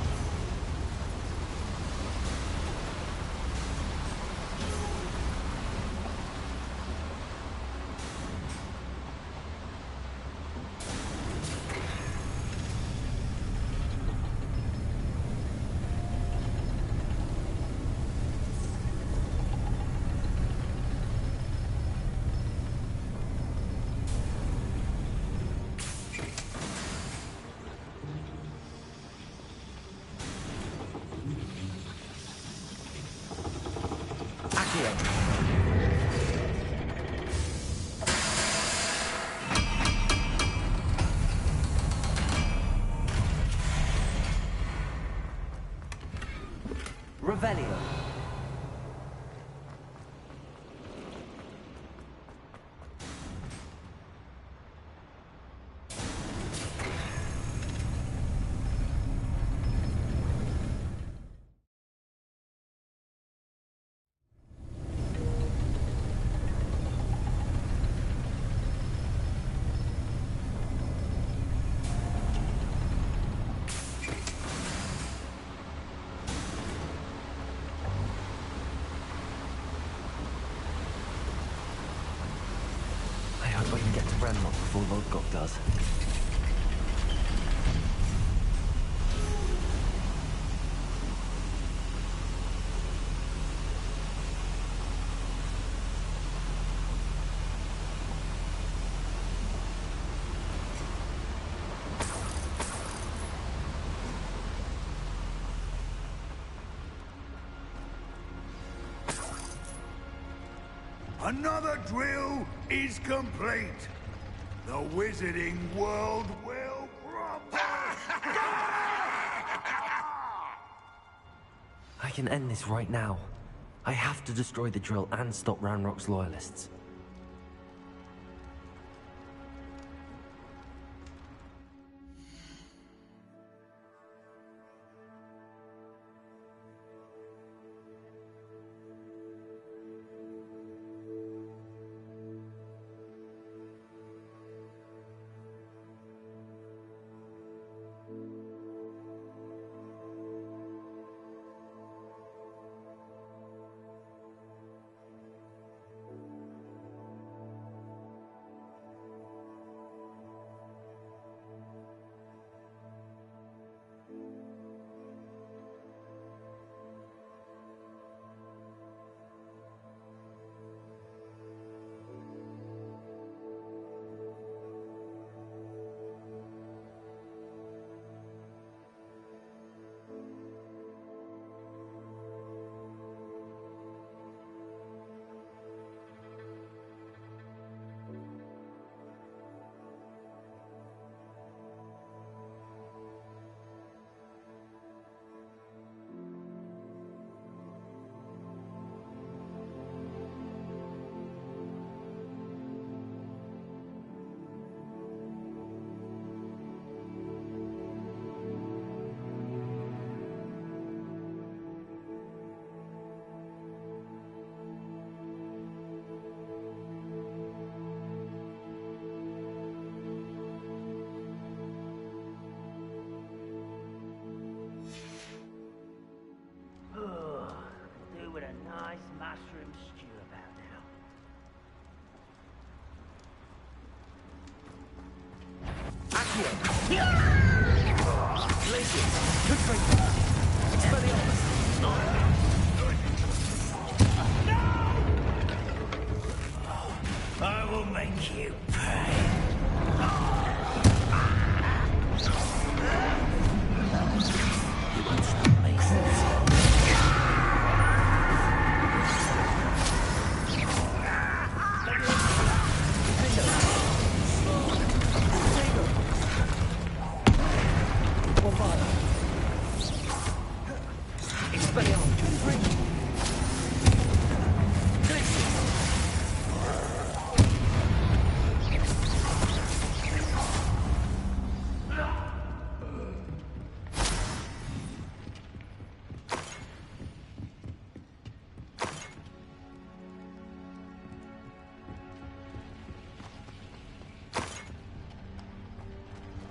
Revelio. Before Lodgok does. Another drill is complete. The wizarding world will prosper! I can end this right now. I have to destroy the drill and stop Ranrock's loyalists. mushroom stew about now. Accio! Glacius! Good finger! Expelliarmus! I will make you pay. You won't stop me.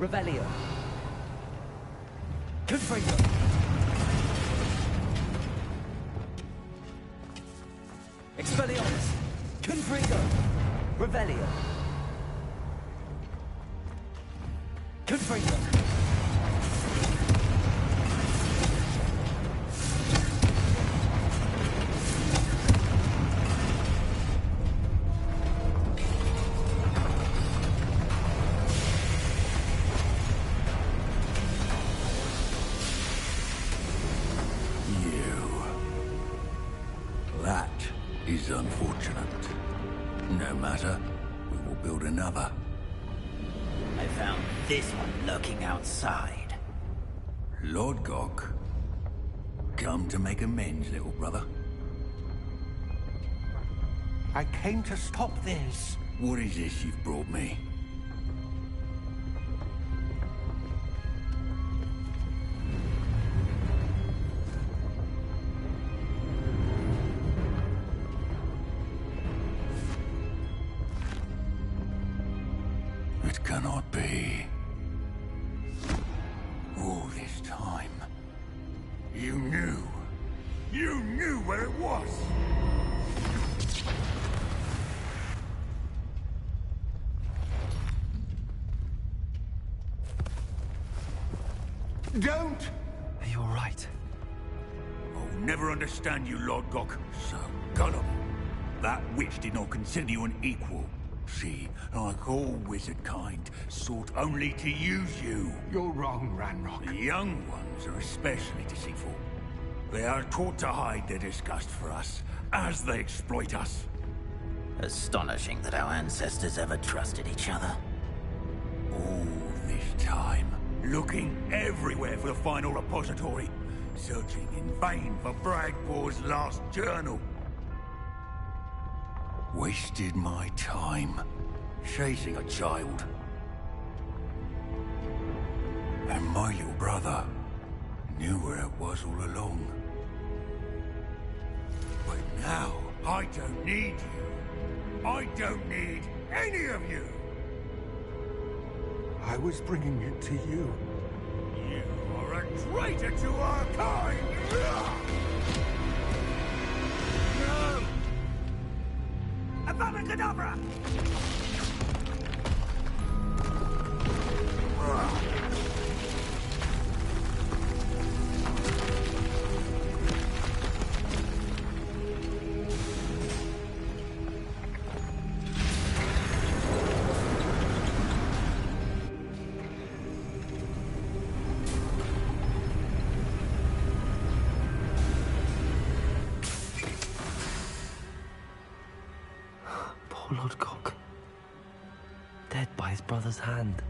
Revelio. Confringo. Expelliarmus. Confringo. Revelio. Confringo. Unfortunate. No matter, we will build another. I found this one lurking outside. Lord Gog? Come to make amends, little brother. I came to stop this. What is this you've brought me? It cannot be. All this time, you knew. You knew where it was. Don't! Are you all right? I'll never understand you, Lord Gok. So gullible. That witch did not consider you an equal. She, like all wizard kind, sought only to use you. You're wrong, Ranrock. The young ones are especially deceitful. They are taught to hide their disgust for us, as they exploit us. Astonishing that our ancestors ever trusted each other. All this time, looking everywhere for the final repository, searching in vain for Bragbor's last journal. Wasted my time, chasing a child. And my little brother knew where it was all along. But now, I don't need you. I don't need any of you. I was bringing it to you. You are a traitor to our kind! No! Abamacadabra! Poor Lord Gok. Dead by his brother's hand.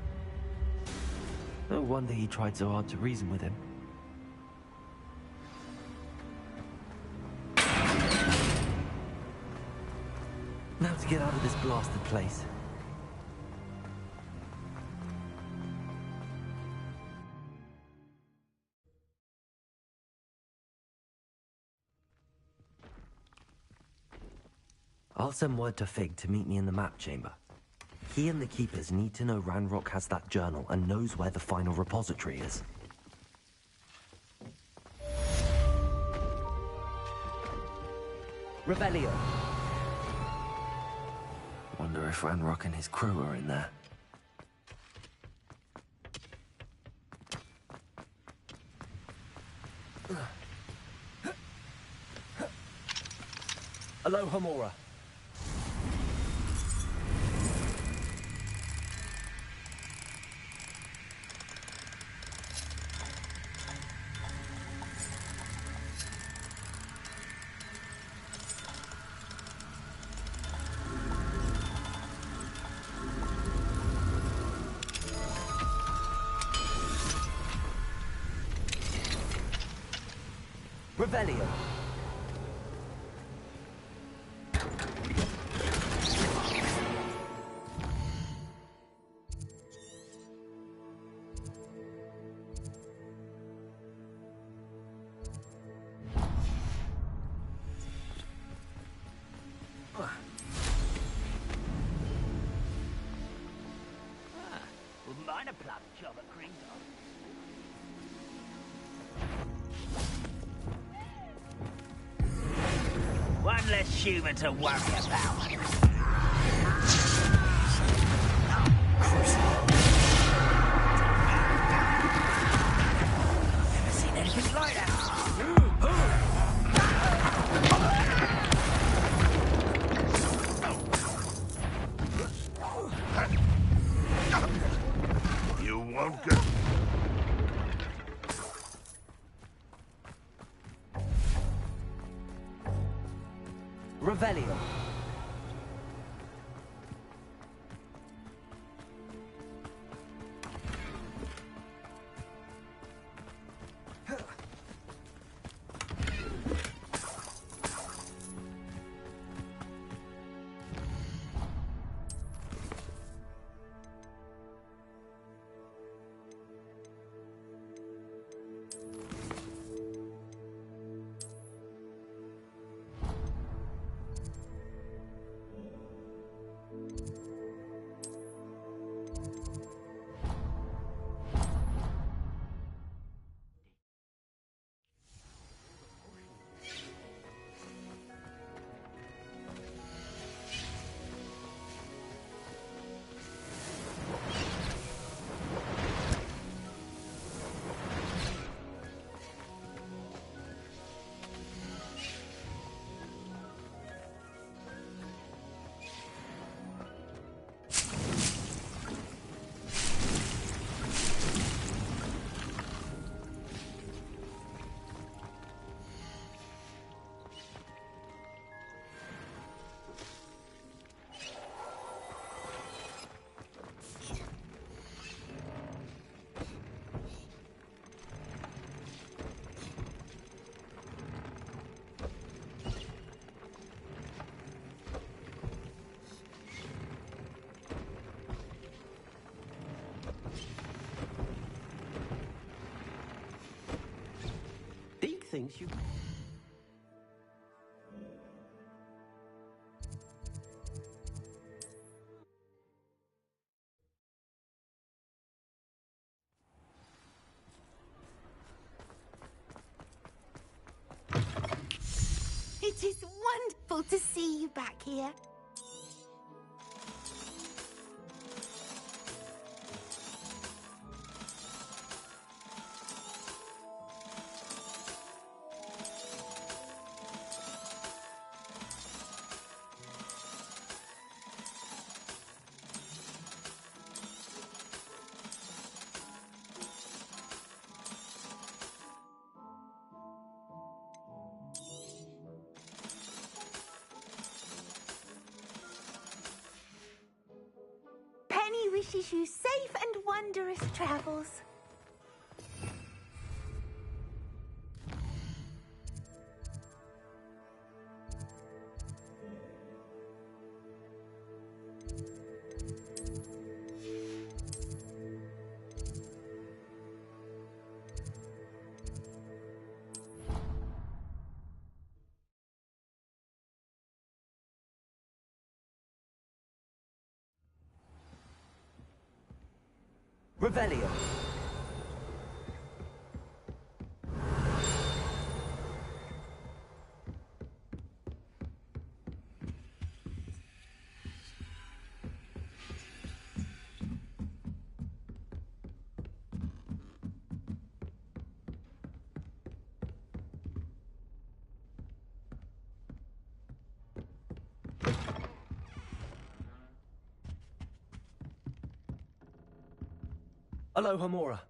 No wonder he tried so hard to reason with him. Now to get out of this blasted place. I'll send word to Fig to meet me in the map chamber. He and the Keepers need to know Ranrock has that journal and knows where the final repository is. Revelio! Wonder if Ranrock and his crew are in there. Aloha Mora. Revelio. Wouldn't mind a plum job at Green Dog. One less human to worry about. Never seen anything like that. You won't get... Revelio. thinks you... It is wonderful to see you back here. Penny wishes you safe and wondrous travels. Revelio. Aloha Mora.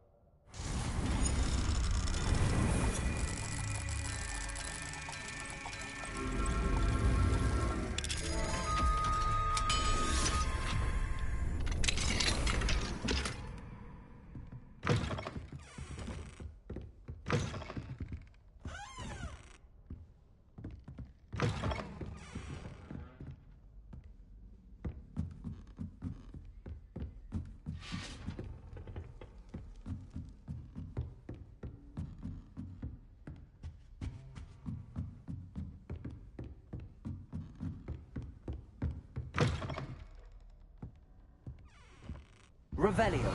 Revelio.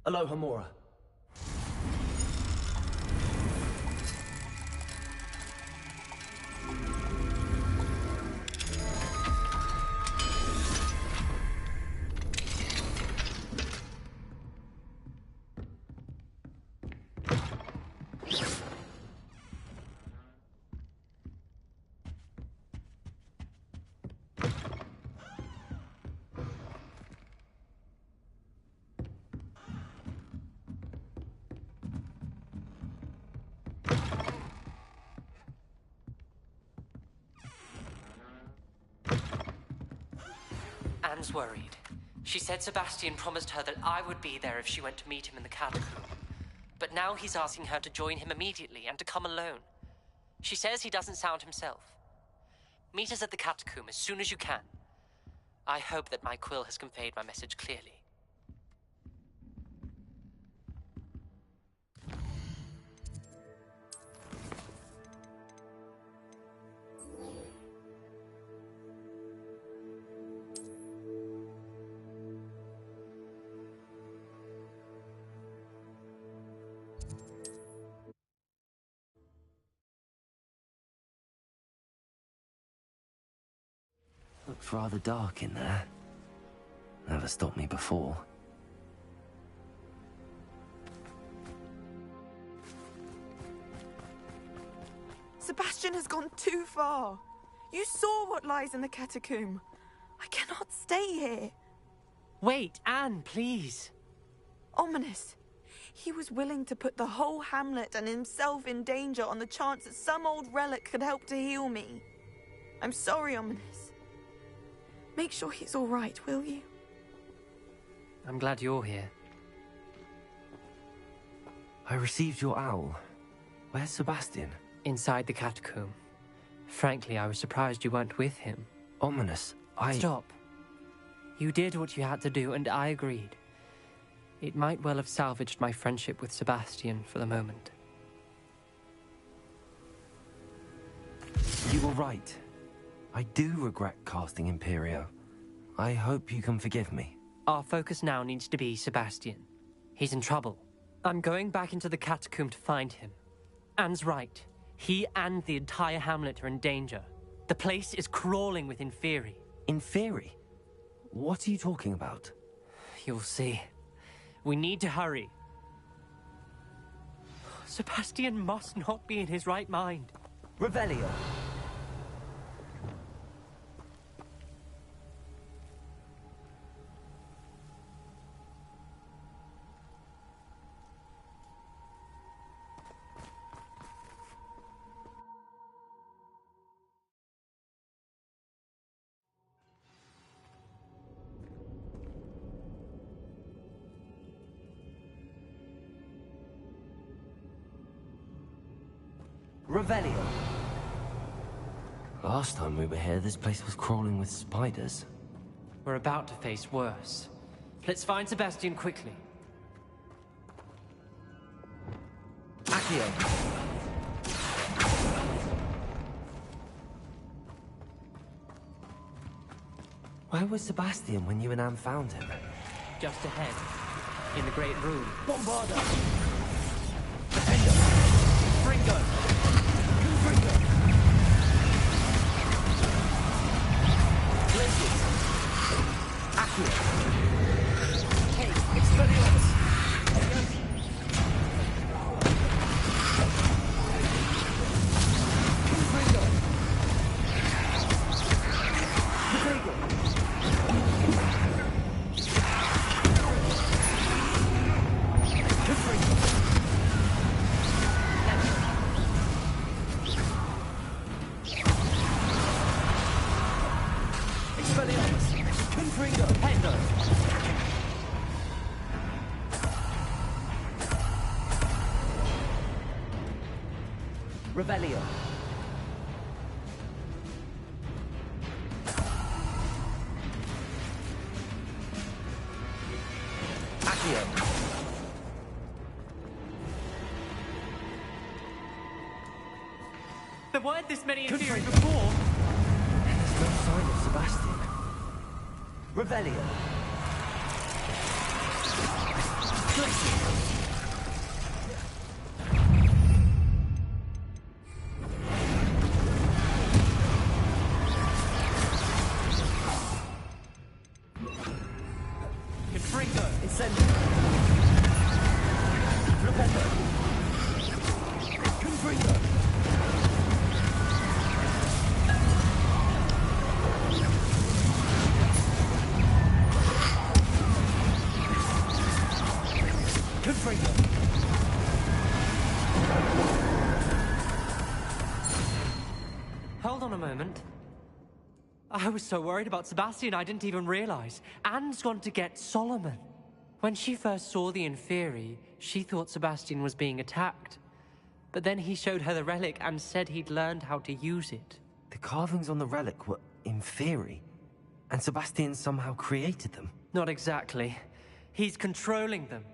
Aloha Mora. Anne's worried. She said Sebastian promised her that I would be there if she went to meet him in the catacomb. But now he's asking her to join him immediately and to come alone. She says he doesn't sound himself. Meet us at the catacomb as soon as you can. I hope that my quill has conveyed my message clearly. Looked rather dark in there. Never stopped me before. Sebastian has gone too far. You saw what lies in the catacomb. I cannot stay here. Wait, Anne, please. Ominous. He was willing to put the whole hamlet and himself in danger on the chance that some old relic could help to heal me. I'm sorry, Ominous. Make sure he's all right, will you? I'm glad you're here. I received your owl. Where's Sebastian? Inside the catacomb. Frankly, I was surprised you weren't with him. Ominous. Stop. You did what you had to do, and I agreed. It might well have salvaged my friendship with Sebastian for the moment. You were right. I do regret casting Imperio. I hope you can forgive me. Our focus now needs to be Sebastian. He's in trouble. I'm going back into the catacomb to find him. Anne's right. He and the entire hamlet are in danger. The place is crawling with Inferi. Inferi? What are you talking about? You'll see. We need to hurry. Sebastian must not be in his right mind. Revelio. Revelio. Last time we were here, this place was crawling with spiders. We're about to face worse. Let's find Sebastian quickly. Accio. Where was Sebastian when you and Anne found him? Just ahead, in the Great Room. Bombarda! Fringo! Fringo! Blizzard! Accio! Hey, Expelliarmus! Fringo! Fringo! Revelio. Accio. There weren't this many Inferi before. There's no sign of Sebastian. Revelio. Hold on a moment. I was so worried about Sebastian I didn't even realize. Anne's gone to get Solomon. When she first saw the Inferi, she thought Sebastian was being attacked. But then he showed her the relic and said he'd learned how to use it. The carvings on the relic were Inferi, and Sebastian somehow created them. Not exactly. He's controlling them.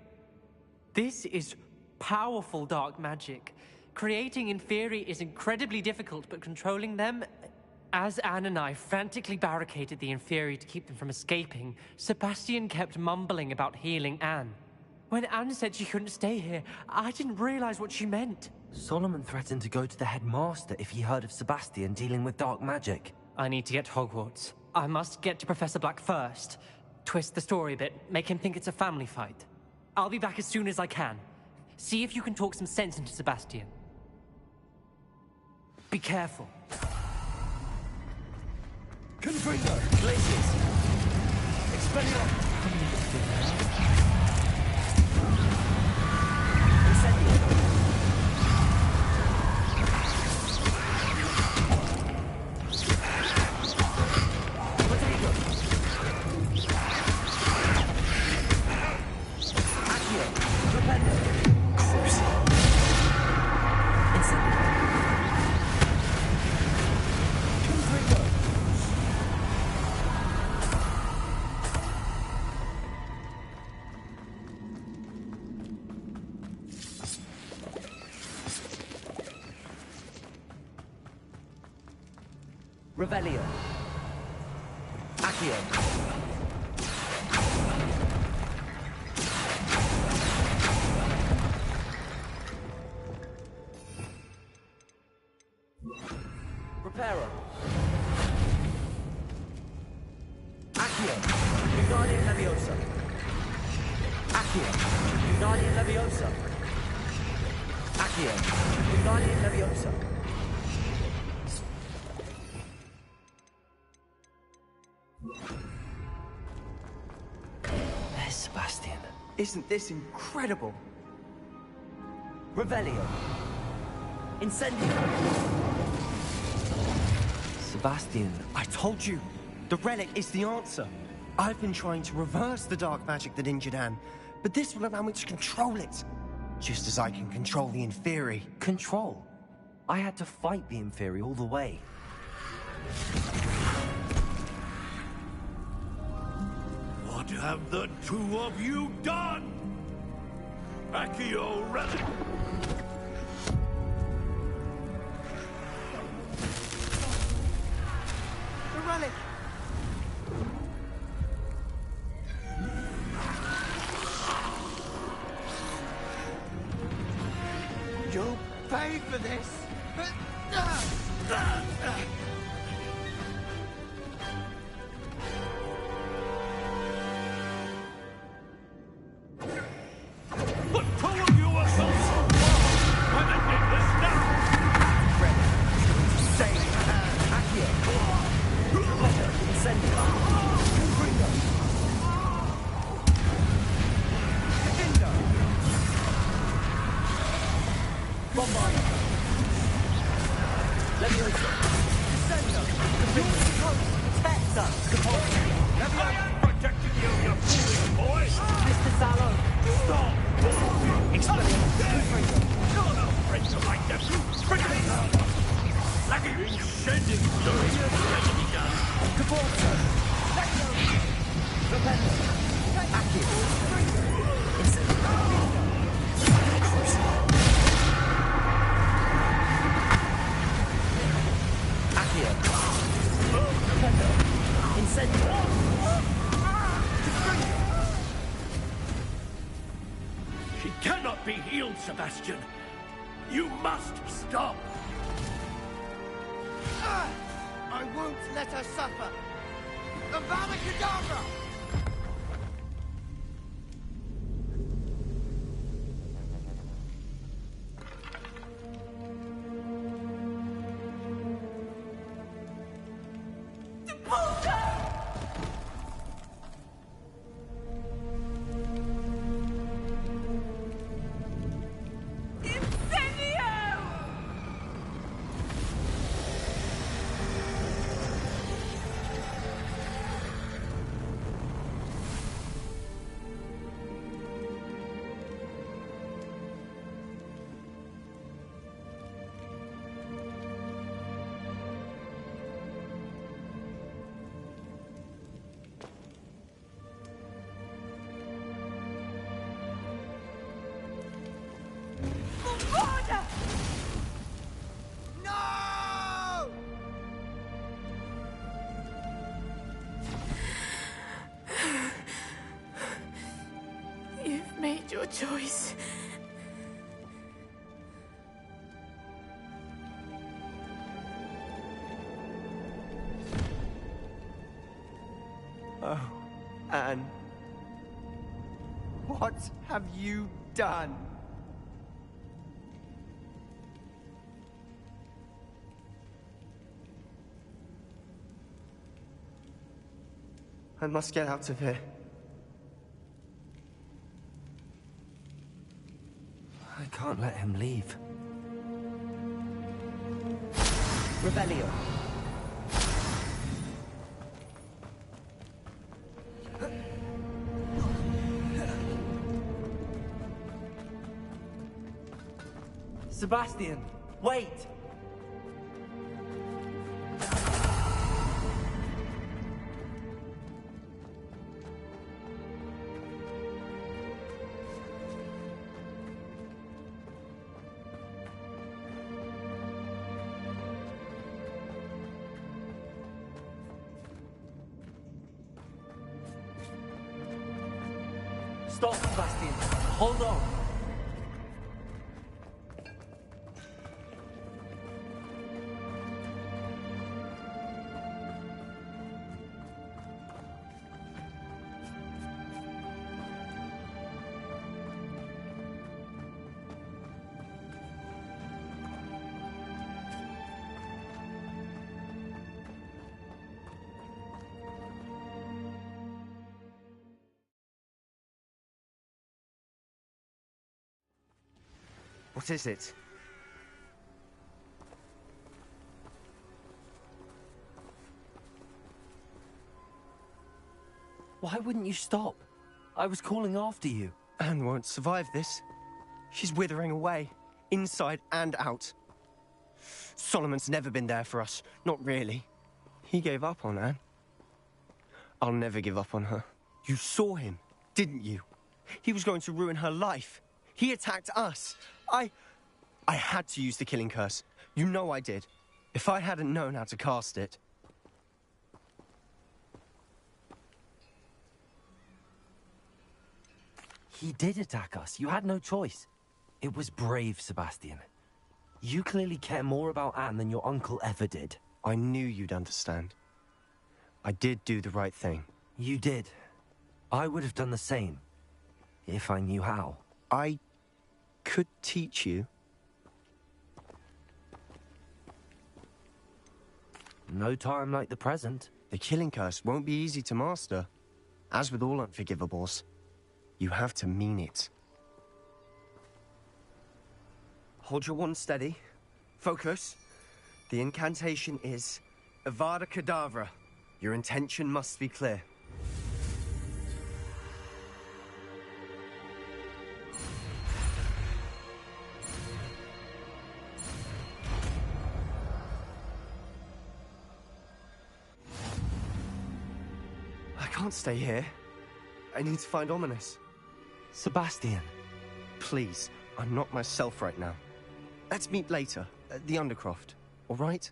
This is powerful dark magic. Creating Inferi is incredibly difficult, but controlling them... As Anne and I frantically barricaded the Inferi to keep them from escaping, Sebastian kept mumbling about healing Anne. When Anne said she couldn't stay here, I didn't realize what she meant. Solomon threatened to go to the headmaster if he heard of Sebastian dealing with dark magic. I need to get to Hogwarts. I must get to Professor Black first. Twist the story a bit, make him think it's a family fight. I'll be back as soon as I can. See if you can talk some sense into Sebastian. Be careful. Confringo! Glaciers! Expelliarmus! Incendio! Potato! Accio! Rependo! Incendio! Confringo! Revelio. Accio. Reparo. Accio. Wingardium Leviosa. Accio. Wingardium Leviosa. Accio. Wingardium Leviosa. There's Sebastian. Isn't this incredible? Revelio. Incendio. Sebastian, I told you, the relic is the answer. I've been trying to reverse the dark magic that injured Anne, but this will allow me to control it. Just as I can control the Inferi. Control? I had to fight the Inferi all the way. What have the two of you done? Accio Relic! The relic! You'll pay for this! The two of you are so smart! I'm ending this now! Save Accio. Incendio. Confringo. Defender! Bombarda. Leviosa. Descender! Confringo! Protect us! I am protecting you, you foolish boy! Mr. Sallow. Stop! Explode. Confringo. You're no friends of like them! Bring it out! Lucky sending glory to the gun! Caborzo. Rependo. Accio. Incendio. Accio. Rependo. Incendio. She cannot be healed, Sebastian! You must stop! I won't let her suffer! Avada Kedavra! No! You've made your choice. Oh, Anne. What have you done? I must get out of here. I can't let him leave. Revelio. Sebastian, wait! Stop, Sebastian. Hold on. What is it? Why wouldn't you stop? I was calling after you. Anne won't survive this. She's withering away, inside and out. Solomon's never been there for us. Not really. He gave up on Anne. I'll never give up on her. You saw him, didn't you? He was going to ruin her life. He attacked us. I had to use the killing curse. You know I did. If I hadn't known how to cast it... He did attack us. You had no choice. It was brave, Sebastian. You clearly care more about Anne than your uncle ever did. I knew you'd understand. I did do the right thing. You did. I would have done the same. If I knew how. I could teach you. No time like the present. The killing curse won't be easy to master. As with all unforgivables, you have to mean it. Hold your wand steady. Focus. The incantation is Avada Kedavra. Your intention must be clear. I can't stay here. I need to find Ominous. Sebastian. Please, I'm not myself right now. Let's meet later, at the Undercroft, all right?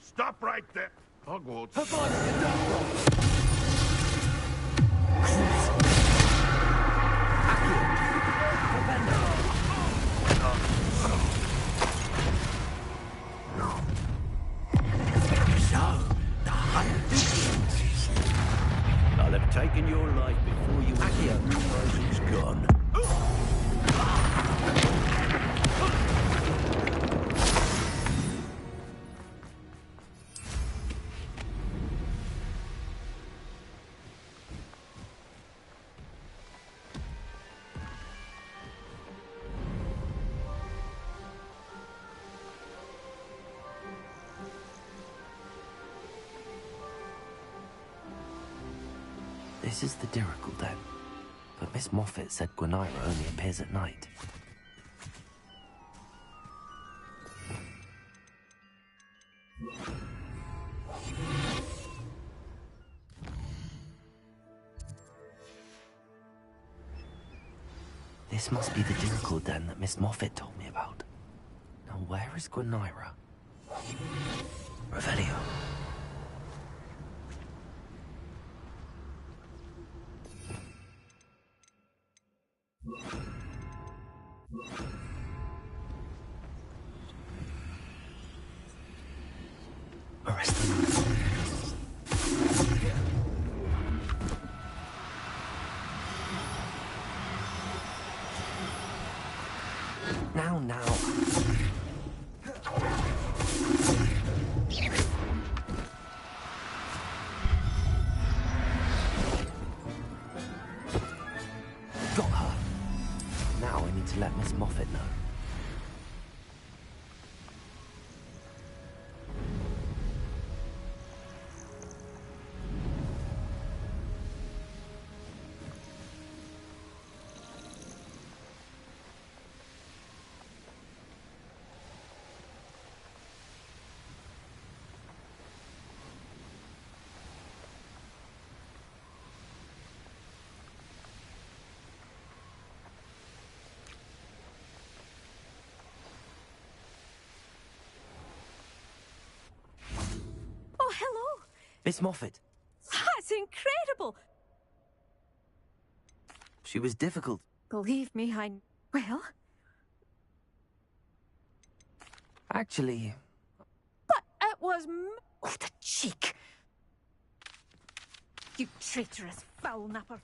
Stop right there! Hogwarts. I'll have taken your life before you realize it's gone. This is the Dirical then. But Miss Moffat said Gwenira only appears at night. This must be the Dirical den that Miss Moffat told me about. Now where is Gwenira? Revelio. on now. Got her. Now I need to let Miss Moffat know. Oh, hello. Miss Moffat. That's incredible. She was difficult. Believe me, well... Actually... But it was... Oh, the cheek! You traitorous foul napper.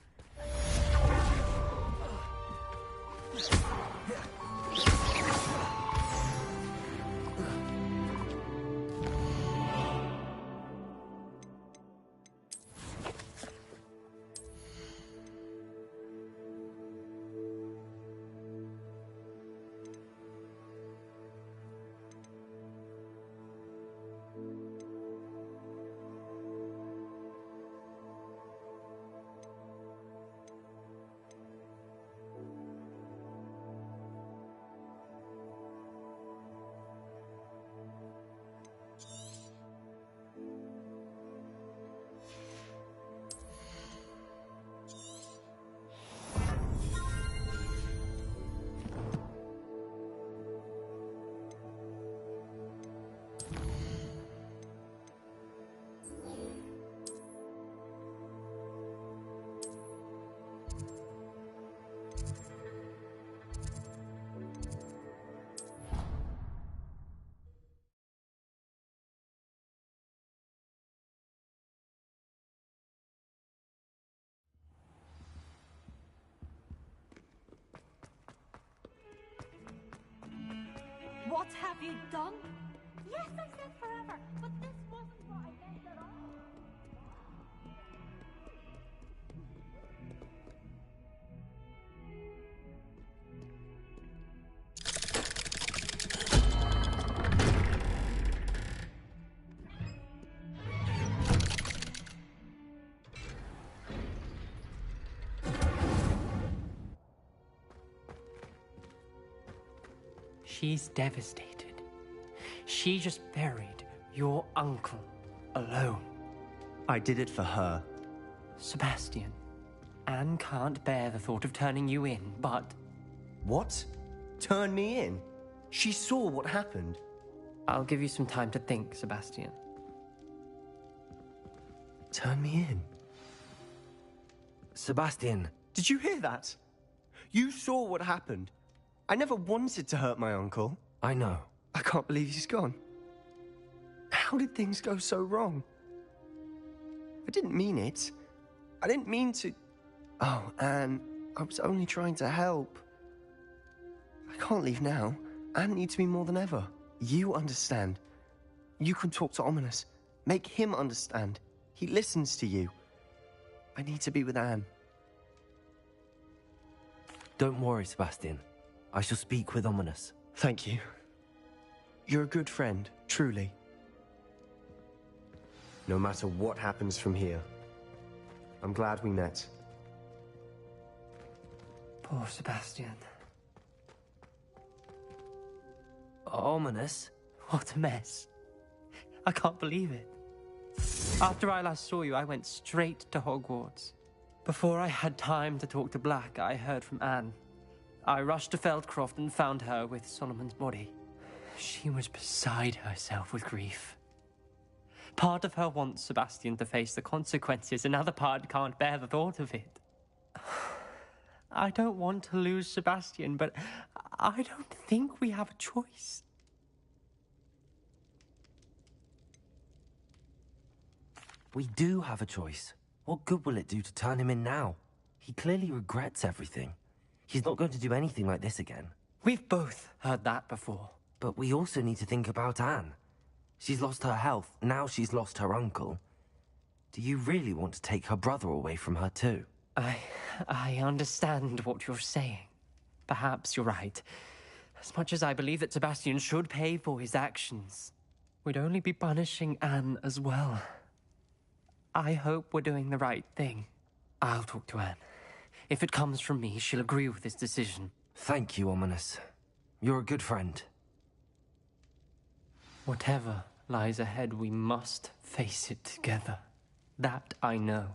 What have you done? Yes, I said forever, but this wasn't what I meant at all. She's devastated. She just buried your uncle alone. I did it for her. Sebastian, Anne can't bear the thought of turning you in, but... What? Turn me in? She saw what happened. I'll give you some time to think, Sebastian. Turn me in? Sebastian. Did you hear that? You saw what happened. I never wanted to hurt my uncle. I know. I can't believe he's gone. How did things go so wrong? I didn't mean it. I didn't mean to... Oh, Anne, I was only trying to help. I can't leave now. Anne needs me more than ever. You understand. You can talk to Ominous. Make him understand. He listens to you. I need to be with Anne. Don't worry, Sebastian. I shall speak with Ominous. Thank you. You're a good friend, truly. No matter what happens from here, I'm glad we met. Poor Sebastian. Ominous? What a mess. I can't believe it. After I last saw you, I went straight to Hogwarts. Before I had time to talk to Black, I heard from Anne. I rushed to Feldcroft and found her with Solomon's body. She was beside herself with grief. Part of her wants Sebastian to face the consequences, another part can't bear the thought of it. I don't want to lose Sebastian, but I don't think we have a choice. We do have a choice. What good will it do to turn him in now? He clearly regrets everything. He's not going to do anything like this again. We've both heard that before. But we also need to think about Anne. She's lost her health, now she's lost her uncle. Do you really want to take her brother away from her too? I understand what you're saying. Perhaps you're right. As much as I believe that Sebastian should pay for his actions, we'd only be punishing Anne as well. I hope we're doing the right thing. I'll talk to Anne. If it comes from me, she'll agree with this decision. Thank you, Ominous. You're a good friend. Whatever lies ahead, we must face it together. That I know.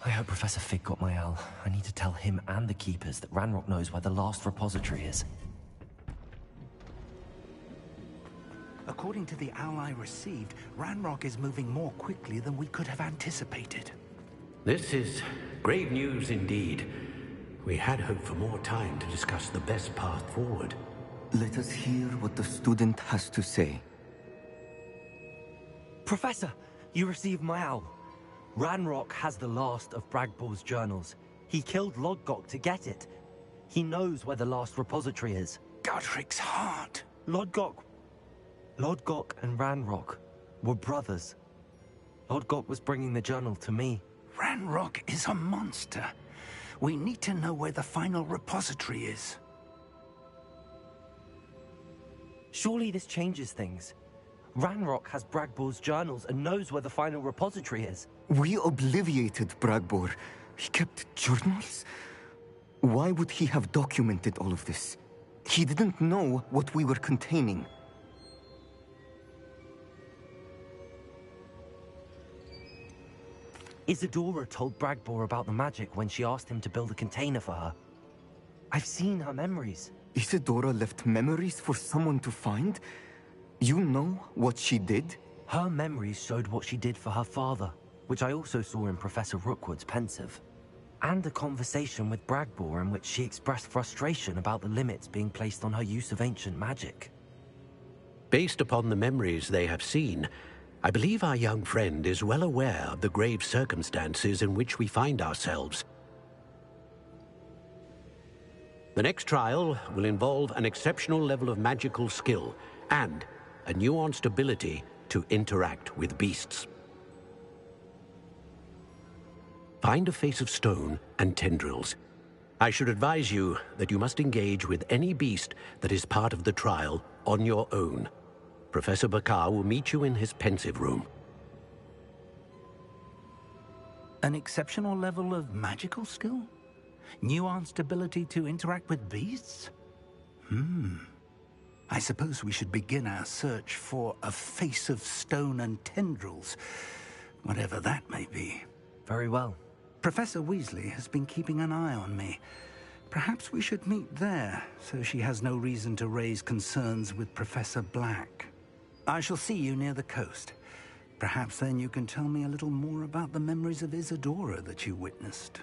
I hope Professor Fig got my owl. I need to tell him and the Keepers that Ranrock knows where the last repository is. According to the owl I received, Ranrock is moving more quickly than we could have anticipated. This is grave news indeed. We had hoped for more time to discuss the best path forward. Let us hear what the student has to say. Professor, you received my owl. Ranrock has the last of Bragbor's journals. He killed Lodgok to get it. He knows where the last repository is. Godric's heart. Lodgok and Ranrock were brothers. Lodgok was bringing the journal to me. Ranrock is a monster. We need to know where the final repository is. Surely this changes things. Ranrock has Bragbor's journals and knows where the final repository is. We obliviated Bragbor. He kept journals? Why would he have documented all of this? He didn't know what we were containing. Isadora told Bragbor about the magic when she asked him to build a container for her. I've seen her memories. Isadora left memories for someone to find? You know what she did? Her memories showed what she did for her father, which I also saw in Professor Rookwood's pensive. And a conversation with Bragbor in which she expressed frustration about the limits being placed on her use of ancient magic. Based upon the memories they have seen, I believe our young friend is well aware of the grave circumstances in which we find ourselves. The next trial will involve an exceptional level of magical skill and a nuanced ability to interact with beasts. Find a face of stone and tendrils. I should advise you that you must engage with any beast that is part of the trial on your own. Professor Bakar will meet you in his pensive room. An exceptional level of magical skill? Nuanced ability to interact with beasts? I suppose we should begin our search for a face of stone and tendrils, whatever that may be. Very well. Professor Weasley has been keeping an eye on me. Perhaps we should meet there, so she has no reason to raise concerns with Professor Black. I shall see you near the coast. Perhaps then you can tell me a little more about the memories of Isadora that you witnessed.